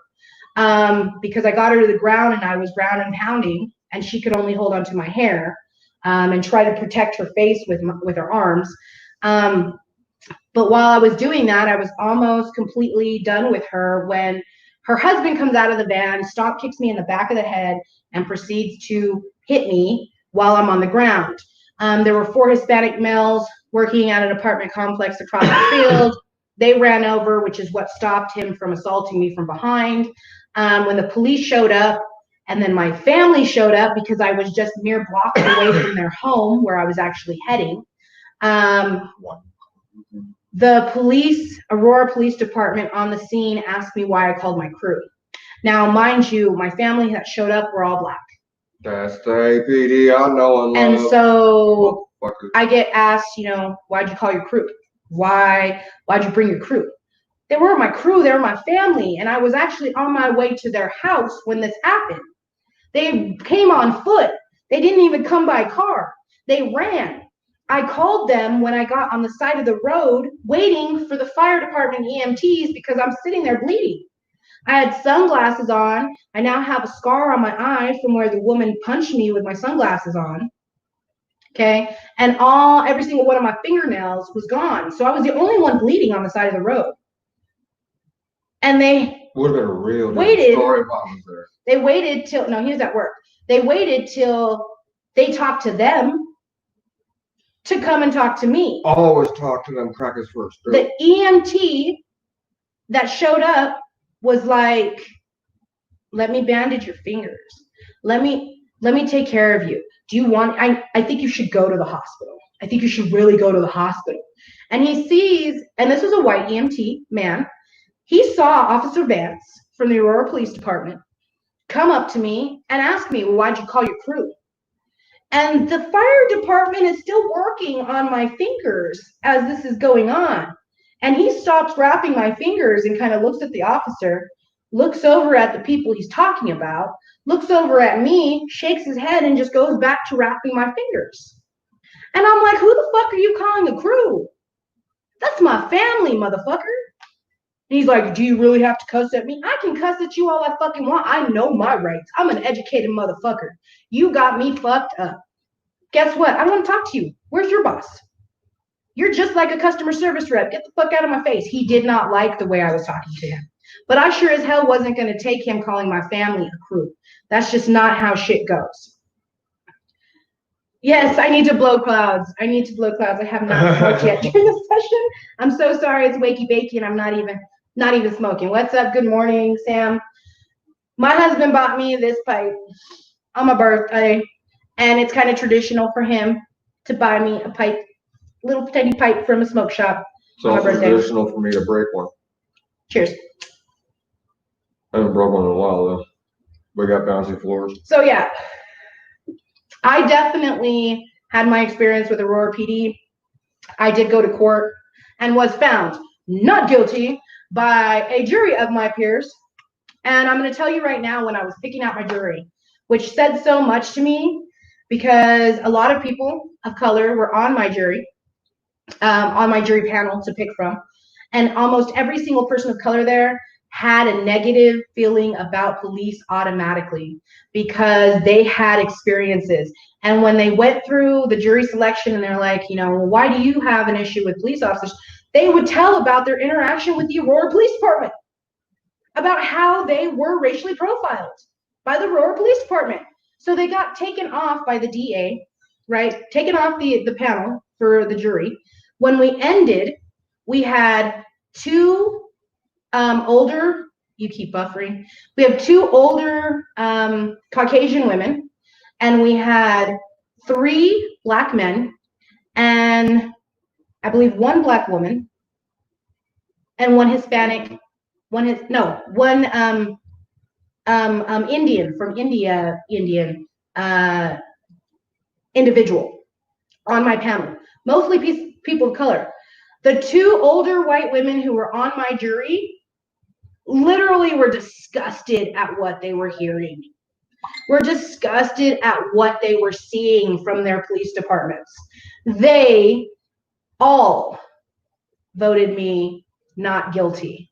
because I got her to the ground and I was ground and pounding, and she could only hold onto my hair and try to protect her face with her arms. But while I was doing that, I was almost completely done with her when her husband comes out of the van, kicks me in the back of the head, and proceeds to hit me while I'm on the ground. There were 4 Hispanic males working at an apartment complex across the field. They ran over, which is what stopped him from assaulting me from behind. When the police showed up, and then my family showed up because I was just mere blocks away from their home where I was actually heading. The Aurora Police Department on the scene asked me why I called my crew. Now, mind you, my family that showed up were all black. That's the APD I know and love. And so I get asked, why'd you call your crew? Why'd you bring your crew? They were my crew, they were my family, and I was actually on my way to their house when this happened. They came on foot. They didn't even come by car. They ran. I called them when I got on the side of the road waiting for the fire department EMTs because I'm sitting there bleeding. I had sunglasses on. I now have a scar on my eye from where the woman punched me with my sunglasses on. Okay. And every single one of my fingernails was gone. So I was the only one bleeding on the side of the road. And they would have been a real waited. Story if I was there. They waited till, no, he was at work. They waited till they talked to them to come and talk to me. Always talk to them crackers first. The EMT that showed up was like, let me bandage your fingers. Let me take care of you. Do you want, I think you should go to the hospital. I think you should really go to the hospital. And he sees, and this was a white EMT man, he saw Officer Vance from the Aurora Police Department come up to me and ask me, well, why'd you call your crew? And the fire department is still working on my fingers as this is going on. And he stops wrapping my fingers and kind of looks at the officer, looks over at the people he's talking about, looks over at me, shakes his head, and just goes back to wrapping my fingers. And I'm like, who the fuck are you calling a crew? That's my family, motherfucker. And he's like, do you really have to cuss at me? I can cuss at you all I fucking want. I know my rights. I'm an educated motherfucker. You got me fucked up. Guess what? I don't want to talk to you. Where's your boss? You're just like a customer service rep. Get the fuck out of my face. He did not like the way I was talking to him. But I sure as hell wasn't going to take him calling my family a crew. That's just not how shit goes. Yes, I need to blow clouds. I need to blow clouds. I have not smoked yet during the session. I'm so sorry. It's Wakey Bakey and I'm not even smoking. What's up? Good morning, Sam. My husband bought me this pipe on my birthday, and it's kind of traditional for him to buy me a pipe, little tiny pipe from a smoke shop on my birthday. It's traditional for me to break one. Cheers. I haven't broke one in a while though. We got bouncy floors. So yeah, I definitely had my experience with Aurora PD. I did go to court and was found not guilty by a jury of my peers. And I'm going to tell you right now, when I was picking out my jury, which said so much to me because a lot of people of color were on my jury panel to pick from. And almost every single person of color there had a negative feeling about police automatically because they had experiences. And when they went through the jury selection and they're like, well, why do you have an issue with police officers? They would tell about their interaction with the Aurora Police Department, about how they were racially profiled by the Aurora Police Department. So they got taken off by the DA, right? Taken off the panel for the jury. When we ended, we had two older, you keep buffering. We have two older Caucasian women, and we had 3 black men and I believe one black woman and one Hispanic, one Indian from India, individual on my panel, mostly people of color. The two older white women who were on my jury literally were disgusted at what they were hearing. Were disgusted at what they were seeing from their police departments. They all voted me not guilty.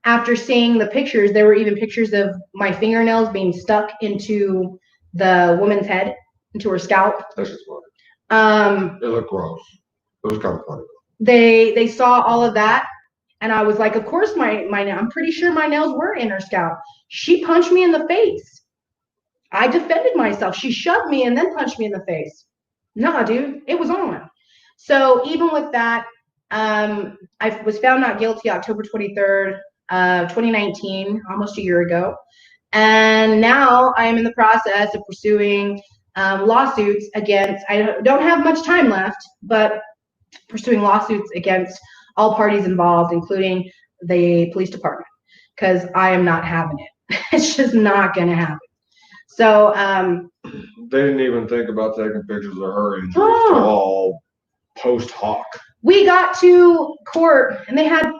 After seeing the pictures, there were even pictures of my fingernails being stuck into the woman's head, into her scalp. That's just funny. It looked gross. It was kind of funny. They saw all of that, and I was like, of course I'm pretty sure my nails were in her scalp. She punched me in the face. I defended myself. She shoved me and then punched me in the face. Nah, dude, it was on. So even with that, I was found not guilty October 23rd, 2019, almost a year ago. And now I am in the process of pursuing lawsuits against, I don't have much time left, but pursuing lawsuits against all parties involved, including the police department, because I am not having it. It's just not going to happen. So they didn't even think about taking pictures of her injuries till all post hoc. We got to court and they had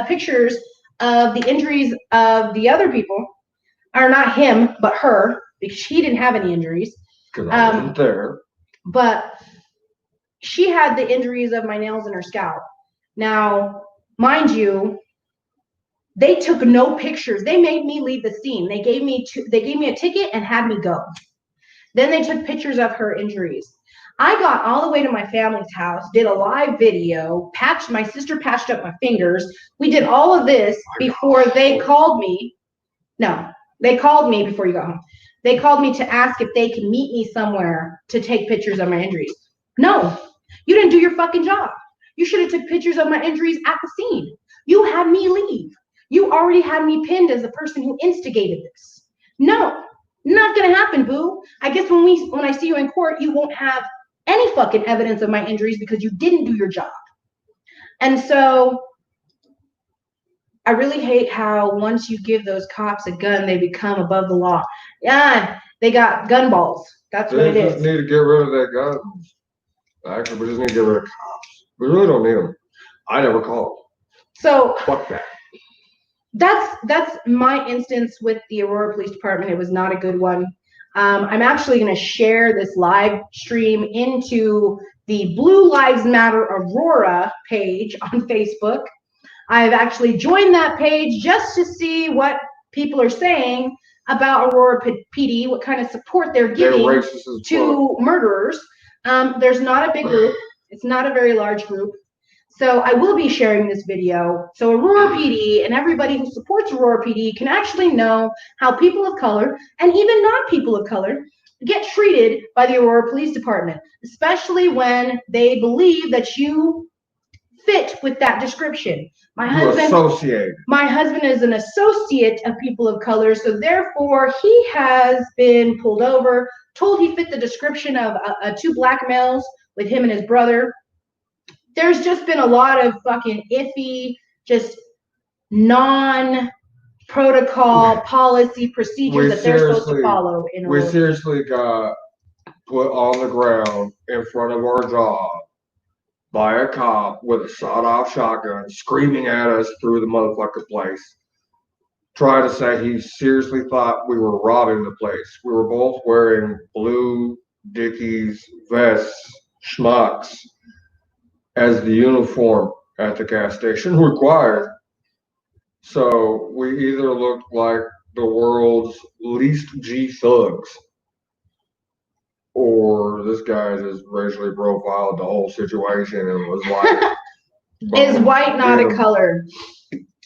pictures of the injuries of the other people, or not him, but her, because she didn't have any injuries. Because I wasn't there. But she had the injuries of my nails and her scalp. Now, mind you, they took no pictures. They made me leave the scene. They gave me a ticket and had me go. Then they took pictures of her injuries. I got all the way to my family's house, did a live video, my sister patched up my fingers. We did all of this before they called me. No, they called me before you got home. They called me to ask if they could meet me somewhere to take pictures of my injuries. No, you didn't do your fucking job. You should have took pictures of my injuries at the scene. You had me leave. You already had me pinned as the person who instigated this. No, not gonna happen, boo. I guess when I see you in court, you won't have any fucking evidence of my injuries because you didn't do your job. And so I really hate how once you give those cops a gun, they become above the law. Yeah, they got gun balls. That's what it is. We just need to get rid of that gun. Actually, we just need to get rid of cops. We really don't need them. I never called. So fuck that. That's my instance with the Aurora Police Department. It was not a good one. I'm actually going to share this live stream into the Blue Lives Matter Aurora page on Facebook. I've actually joined that page just to see what people are saying about Aurora PD, what kind of support they're giving to murderers. There's not a big group. It's not a very large group. So I will be sharing this video so Aurora PD and everybody who supports Aurora PD can actually know how people of color and even not people of color get treated by the Aurora Police Department, especially when they believe that you fit with that description. My husband is an associate of people of color, so therefore he has been pulled over, told he fit the description of two black males with him and his brother. There's just been a lot of fucking iffy, just non-protocol policy procedures that they're supposed to follow. We seriously got put on the ground in front of our job by a cop with a sawed-off shotgun, screaming at us through the motherfucking place, trying to say he seriously thought we were robbing the place. We were both wearing blue Dickies vests, schmucks, as the uniform at the gas station required. So we either looked like the world's least G thugs, or this guy just racially profiled the whole situation and was like, is white not a color?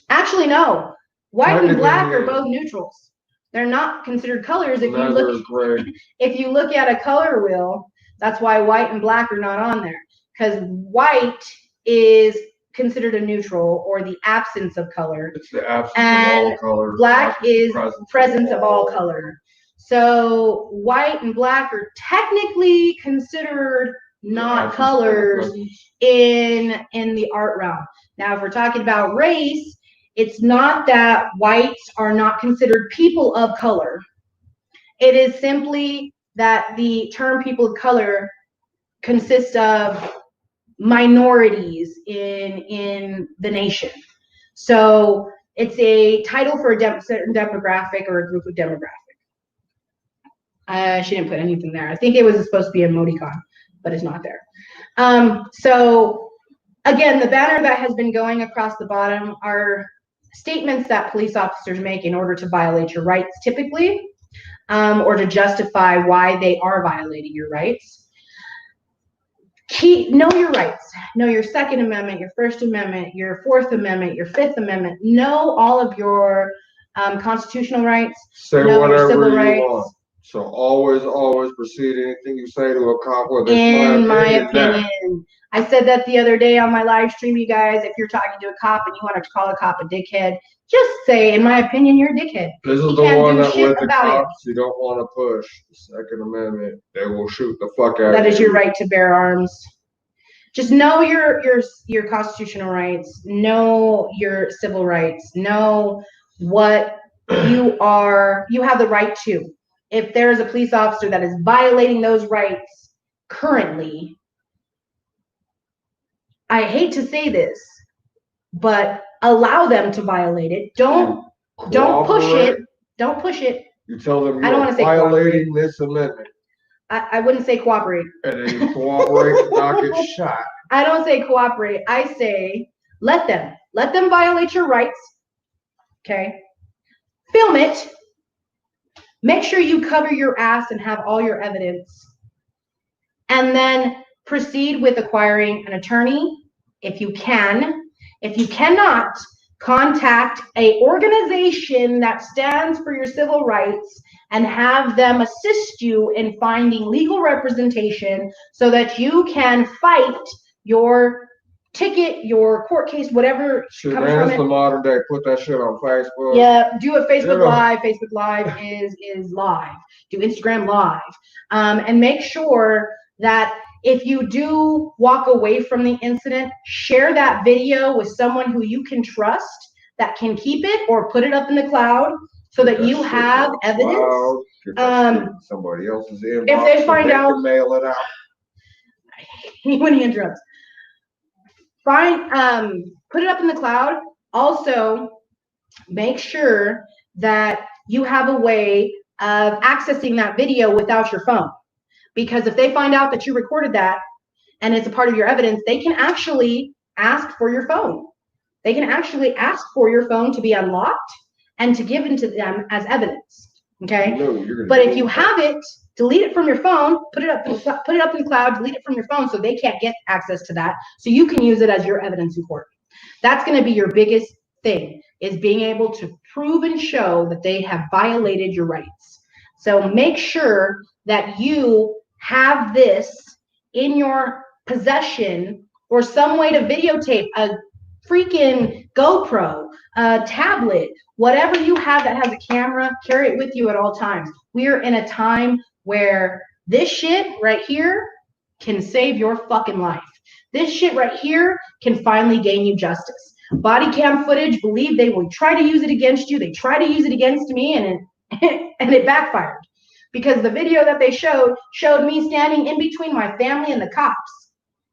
Actually, no. White and black are both neutrals. They're not considered colors if you look at a color wheel. That's why white and black are not on there. Because white is considered a neutral or the absence of color. It's the absence of all color. Black is presence of all color. So white and black are technically considered not colors in the art realm. Now, if we're talking about race, it's not that whites are not considered people of color. It is simply that the term people of color consists of minorities in the nation. So it's a title for a certain demographic or a group of demographic. She didn't put anything there. I think it was supposed to be an emoticon, but it's not there. So again, the banner that has been going across the bottom are statements that police officers make in order to violate your rights typically, or to justify why they are violating your rights. Know your rights. Know your Second Amendment, your First Amendment, your Fourth Amendment, your Fifth Amendment. Know all of your constitutional rights. Say know whatever your civil you rights. want. So always proceed anything you say to a cop with In my opinion. I said that the other day on my live stream, you guys. If you're talking to a cop and you want to call a cop a dickhead, just say, in my opinion, you're a dickhead. This is the one that with the cops you don't want to push. The Second Amendment, they will shoot the fuck out of you. That is your right to bear arms. Just know your constitutional rights. Know your civil rights. Know what you have the right to. If there is a police officer that is violating those rights currently, I hate to say this, but allow them to violate it. Don't push it. Don't push it. You tell them I don't want you're to say violating this amendment. I wouldn't say cooperate. And then you cooperate and not get shot. I don't say cooperate. I say let them violate your rights. Okay. Film it. Make sure you cover your ass and have all your evidence. And then proceed with acquiring an attorney if you can. If you cannot, contact an organization that stands for your civil rights and have them assist you in finding legal representation so that you can fight your ticket, your court case, whatever Shit, comes man, from it's it. the modern day. Put that shit on Facebook. Yeah, do a Facebook Live. Facebook Live is live. Do Instagram Live. And make sure that if you do walk away from the incident, share that video with someone who you can trust that can keep it or put it up in the cloud so that you have evidence. Somebody else's inbox. If they find out, can mail it out. When he interrupts. Put it up in the cloud. Also, make sure that you have a way of accessing that video without your phone. Because if they find out that you recorded that and it's a part of your evidence, they can actually ask for your phone. They can actually ask for your phone to be unlocked and to give it to them as evidence. Okay? But if you have it, delete it from your phone, put it up in the cloud, delete it from your phone so they can't get access to that, so you can use it as your evidence in court. That's going to be your biggest thing, is being able to prove and show that they have violated your rights. So make sure that you have this in your possession or some way to videotape, a freaking GoPro, a tablet, whatever you have that has a camera, carry it with you at all times. We're in a time where this shit right here can save your fucking life. This shit right here can finally gain you justice. Body cam footage, believe they will try to use it against you. They try to use it against me, and it backfired. Because the video that they showed me standing in between my family and the cops,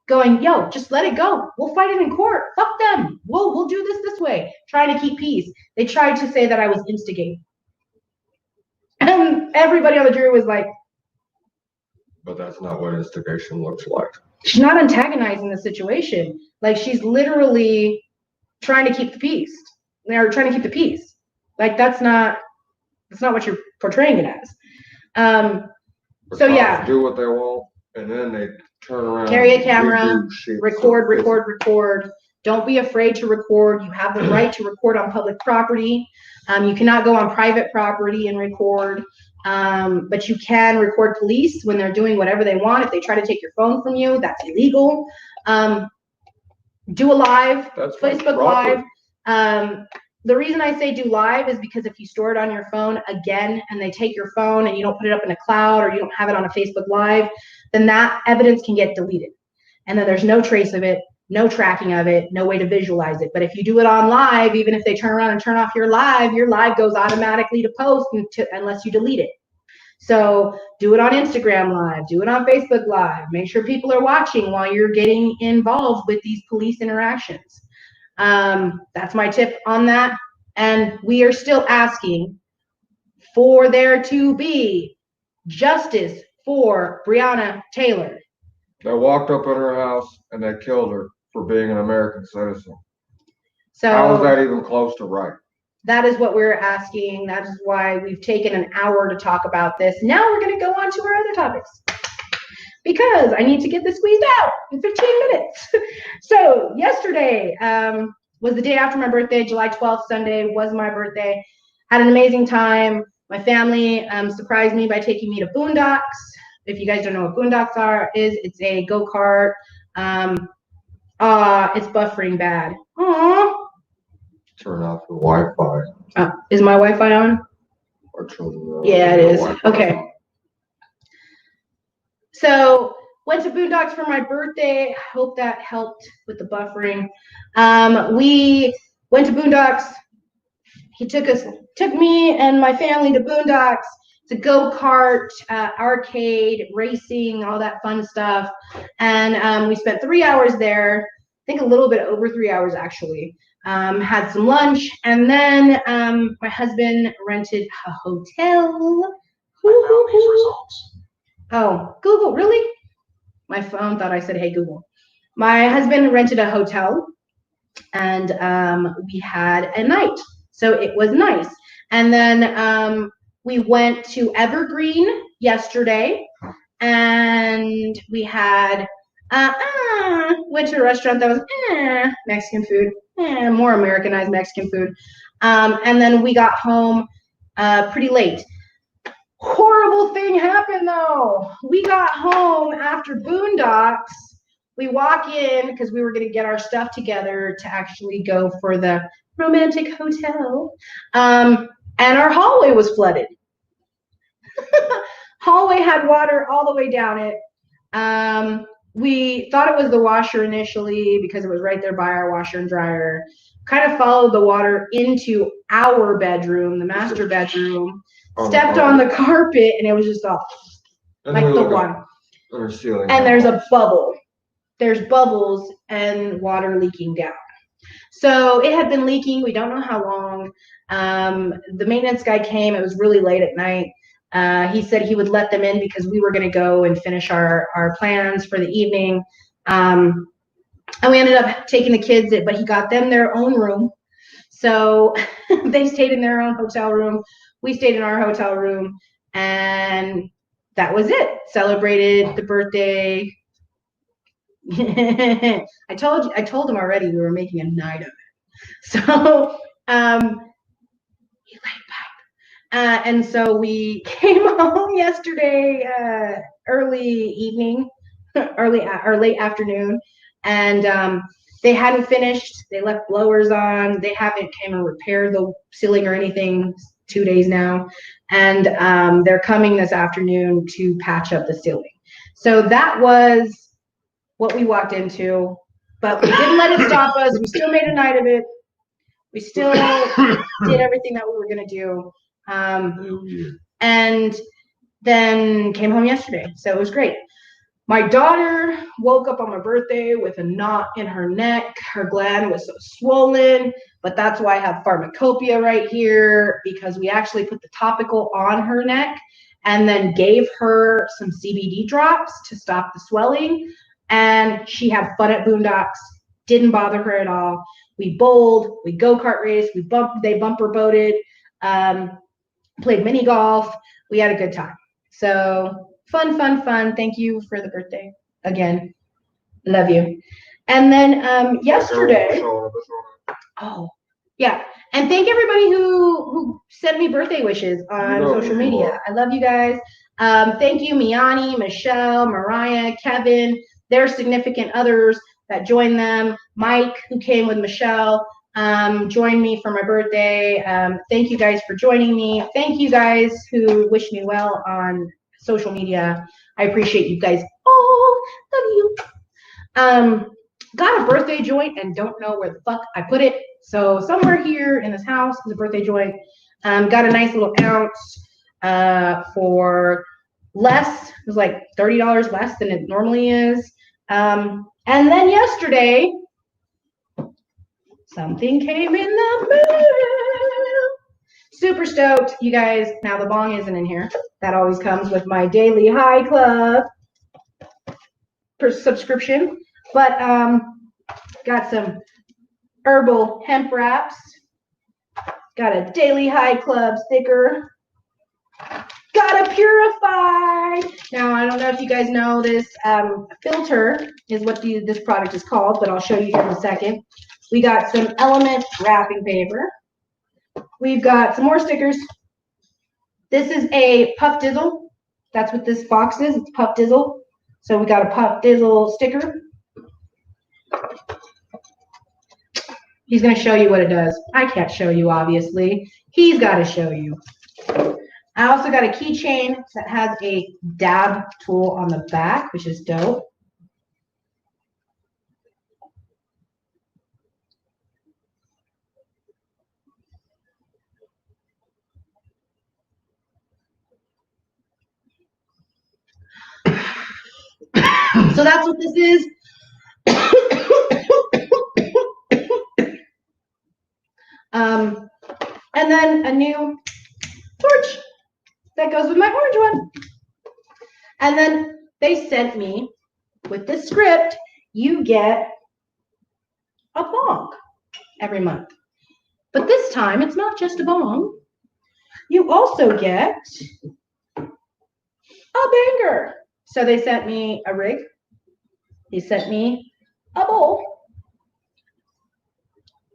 going, yo, just let it go. We'll fight it in court. Fuck them. We'll do this way. Trying to keep peace. They tried to say that I was instigating. And everybody on the jury was like, but that's not what instigation looks like. She's not antagonizing the situation. Like, she's literally trying to keep the peace. They're trying to keep the peace. Like, that's not what you're portraying it as. So yeah. Do what they want, and then they turn around. Carry a camera, record. Don't be afraid to record. You have the right to record on public property. You cannot go on private property and record. But you can record police when they're doing whatever they want. If they try to take your phone from you, that's illegal. Do a live, Facebook Live. the reason I say do live is because if you store it on your phone again and they take your phone and you don't put it up in a cloud or you don't have it on a Facebook Live, then that evidence can get deleted. And then there's no trace of it, no tracking of it, no way to visualize it. But if you do it on live, even if they turn around and turn off your live goes automatically to post unless you delete it. So do it on Instagram Live, do it on Facebook Live. Make sure people are watching while you're getting involved with these police interactions. That's my tip on that. And we are still asking for there to be justice for Breonna Taylor. They walked up in her house and they killed her for being an American citizen. So how is that even close to right? That is what we're asking. That is why we've taken an hour to talk about this. Now we're going to go on to our other topics, because I need to get this squeezed out in 15 minutes. So yesterday was the day after my birthday. July 12th, Sunday, was my birthday. Had an amazing time. My family surprised me by taking me to Boondocks. If you guys don't know what Boondocks it's a go-kart. It's buffering bad. Aww. Turn off the Wi-Fi. Is my Wi-Fi on? Our children. Yeah, it is. Okay. So went to Boondocks for my birthday. Hope that helped with the buffering. We went to Boondocks. He took me and my family to Boondocks. It's a go-kart, arcade, racing, all that fun stuff. And we spent 3 hours there. I think a little bit over 3 hours actually. Had some lunch, and then my husband rented a hotel. Oh, Google, really? My phone thought I said, hey, Google. My husband rented a hotel, and we had a night. So it was nice. And then we went to Evergreen yesterday, and we had went to a restaurant that was Mexican food, more Americanized Mexican food. And then we got home pretty late. Horrible thing happened though. We got home after Boondocks. We walk in because we were going to get our stuff together to actually go for the romantic hotel. And our hallway was flooded. Hallway had water all the way down it. We thought it was the washer initially because it was right there by our washer and dryer. Kind of followed the water into our bedroom, the master bedroom. Stepped on the carpet, and it was just all like the one. And there's a bubble. There's bubbles and water leaking down. So it had been leaking. We don't know how long. The maintenance guy came. It was really late at night. He said he would let them in because we were going to go and finish our plans for the evening. And we ended up taking the kids, but he got them their own room. So they stayed in their own hotel room. We stayed in our hotel room, and that was it. Celebrated the birthday. I told him already we were making a night of it. So he laid back. And so we came home yesterday, early evening, or late afternoon, and they hadn't finished. They left blowers on. They haven't came and repaired the ceiling or anything. 2 days now, and they're coming this afternoon to patch up the ceiling. So that was what we walked into, but we didn't let it stop us. We still made a night of it. We still did everything that we were going to do, and then came home yesterday. So it was great. My daughter woke up on my birthday with a knot in her neck. Her gland was so swollen, but that's why I have pharmacopoeia right here, because we actually put the topical on her neck and then gave her some CBD drops to stop the swelling. And she had fun at Boondocks. Didn't bother her at all. We bowled, we go-kart raced, they bumper boated, played mini golf. We had a good time. So fun. Thank you for the birthday again. Love you. And then yesterday, oh yeah, and thank everybody who sent me birthday wishes on social media. I love you guys. Thank you, Miani, Michelle, Mariah, Kevin, their significant others that joined them, Mike, who came with Michelle. joined me for my birthday. Thank you guys for joining me. Thank you guys who wish me well on social media. I appreciate you guys all. Love you. Got a birthday joint and don't know where the fuck I put it. So somewhere here in this house is a birthday joint. Got a nice little ounce for less. It was like $30 less than it normally is. And then yesterday, something came in the mail. Super stoked, you guys. Now the bong isn't in here. That always comes with my daily high club subscription. But got some herbal hemp wraps. Got a daily high club sticker. Got a purified. Now I don't know if you guys know this filter is what this product is called, but I'll show you here in a second. We got some Element wrapping paper. We've got some more stickers. This is a Puff Dizzle. That's what this box is. It's Puff Dizzle. So we got a Puff Dizzle sticker. He's going to show you what it does. I can't show you, obviously. He's got to show you. I also got a keychain that has a dab tool on the back, which is dope. So that's what this is. And then a new torch that goes with my orange one. And then they sent me with this script, you get a bong every month. But this time it's not just a bong. You also get a banger. So they sent me a rig. They sent me a bowl.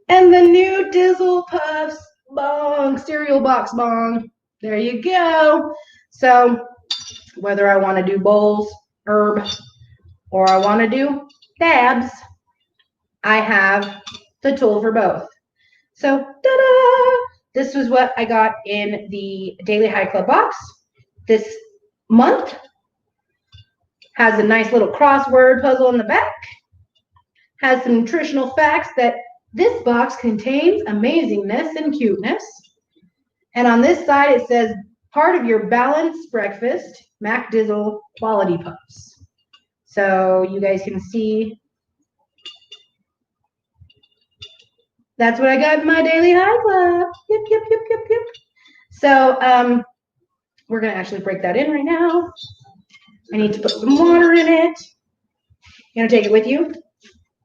And the new Dizzle Puffs bong, cereal box bong. There you go. So whether I want to do bowls, herb, or I want to do dabs, I have the tool for both. So ta-da! This was what I got in the Daily High Club box. This month has a nice little crossword puzzle in the back. Has some nutritional facts that this box contains amazingness and cuteness. And on this side, it says, part of your balanced breakfast, Mac Dizzle Quality Puffs. So you guys can see that's what I got in my Daily High Club. Yep, yep, yep, yep, yep. So we're going to actually break that in right now. I need to put some water in it. You going to take it with you?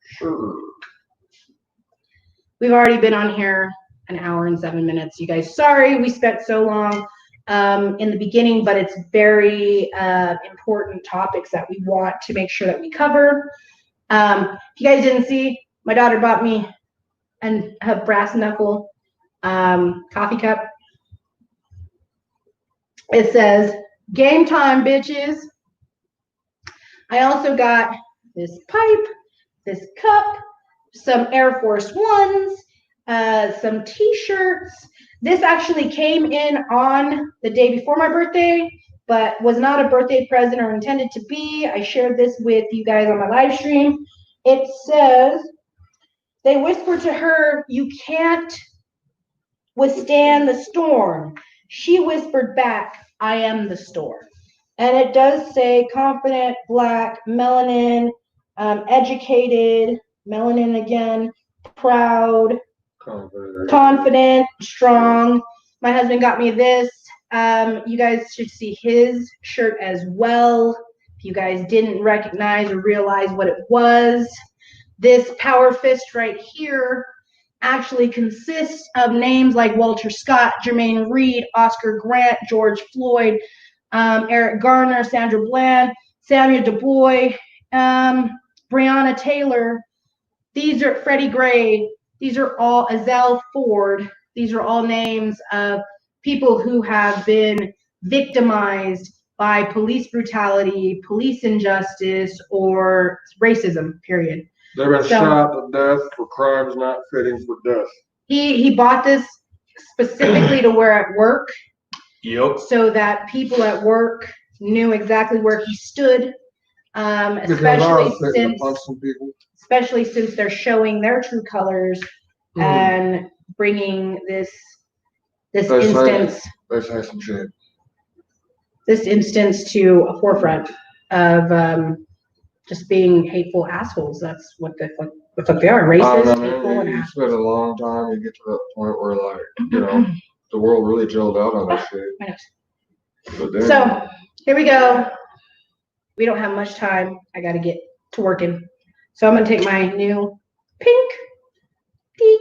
Sure. We've already been on here an hour and 7 minutes. You guys, sorry we spent so long in the beginning, but it's very important topics that we want to make sure that we cover. If you guys didn't see, my daughter bought me a brass knuckle coffee cup. It says, game time, bitches. I also got this pipe, this cup, some Air Force Ones, some t-shirts. This actually came in on the day before my birthday, but was not a birthday present or intended to be. I shared this with you guys on my live stream. It says, they whispered to her, you can't withstand the storm. She whispered back, I am the storm. And it does say confident, black, melanin, educated, melanin again, proud, confident, strong. My husband got me this. You guys should see his shirt as well. If you guys didn't recognize or realize what it was, this power fist right here actually consists of names like Walter Scott, Jermaine Reed, Oscar Grant, George Floyd, Eric Garner, Sandra Bland, Samuel Du Bois, Breonna Taylor. These are Freddie Gray. These are all Azelle Ford. These are all names of people who have been victimized by police brutality, police injustice, or racism, period. They've been So- shot to death for crimes not fitting for death. He bought this specifically to wear at work, Yep. so that people at work knew exactly where he stood. Because I Especially was fitting to since punch some people. especially since they're showing their true colors and bringing this They say some shit. this instance to a forefront of just being hateful assholes. That's what they are. Racist, hateful, and You assholes. spend a long time, you get to that point where, like, you know, the world really chilled out on that shit. I know. But then, So here we go. We don't have much time. I got to get to working. So I'm going to take my new pink peek.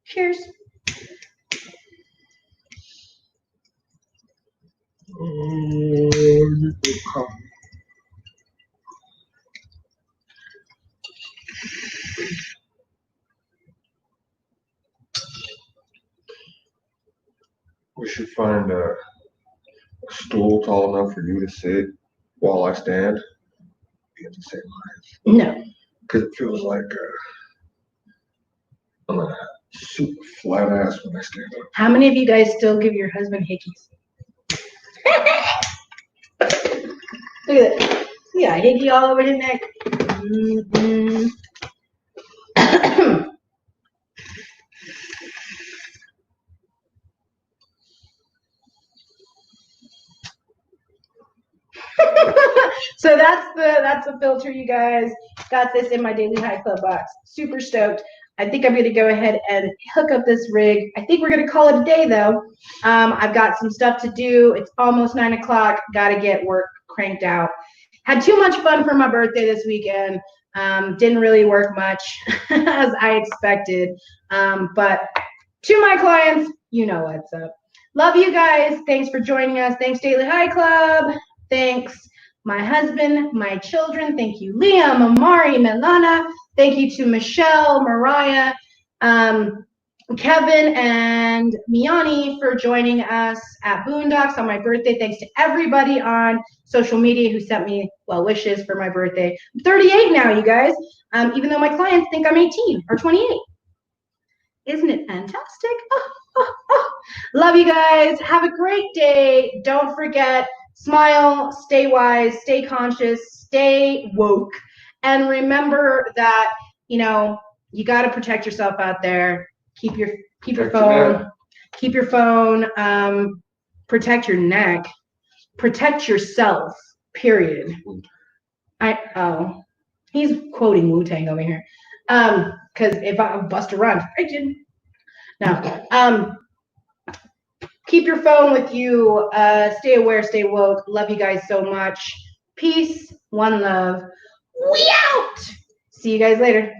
Cheers. we should find a stool tall enough for you to sit while I stand. Be at the same height. No. Because it feels like I'm a super flat ass when I stand up. How many of you guys still give your husband hickeys? Look at that. Yeah, hickey all over his neck. Mm-hmm. So that's the filter, you guys. Got this in my Daily High Club box. Super stoked. I think I'm gonna go ahead and hook up this rig. I think we're gonna call it a day though. I've got some stuff to do. It's almost 9 o'clock. Gotta get work cranked out. Had too much fun for my birthday this weekend. Didn't really work much as I expected. But to my clients, you know what's up. Love you guys. Thanks for joining us. Thanks, Daily High Club. Thanks, my husband, my children. Thank you, Liam, Amari, Milana. Thank you to Michelle, Mariah, Kevin, and Miani for joining us at Boondocks on my birthday. Thanks to everybody on social media who sent me well wishes for my birthday. I'm 38 now, you guys, even though my clients think I'm 18 or 28. Isn't it fantastic? Oh, oh, oh. Love you guys. Have a great day. Don't forget, smile, stay wise, stay conscious, stay woke, and remember that, you know, you got to protect yourself out there. Keep your phone. Keep your phone. Protect your neck. Protect yourself. Period. He's quoting Wu-Tang over here. Because if I bust a rhyme, no. Keep your phone with you. Stay aware, stay woke. Love you guys so much. Peace, one love. We out. See you guys later.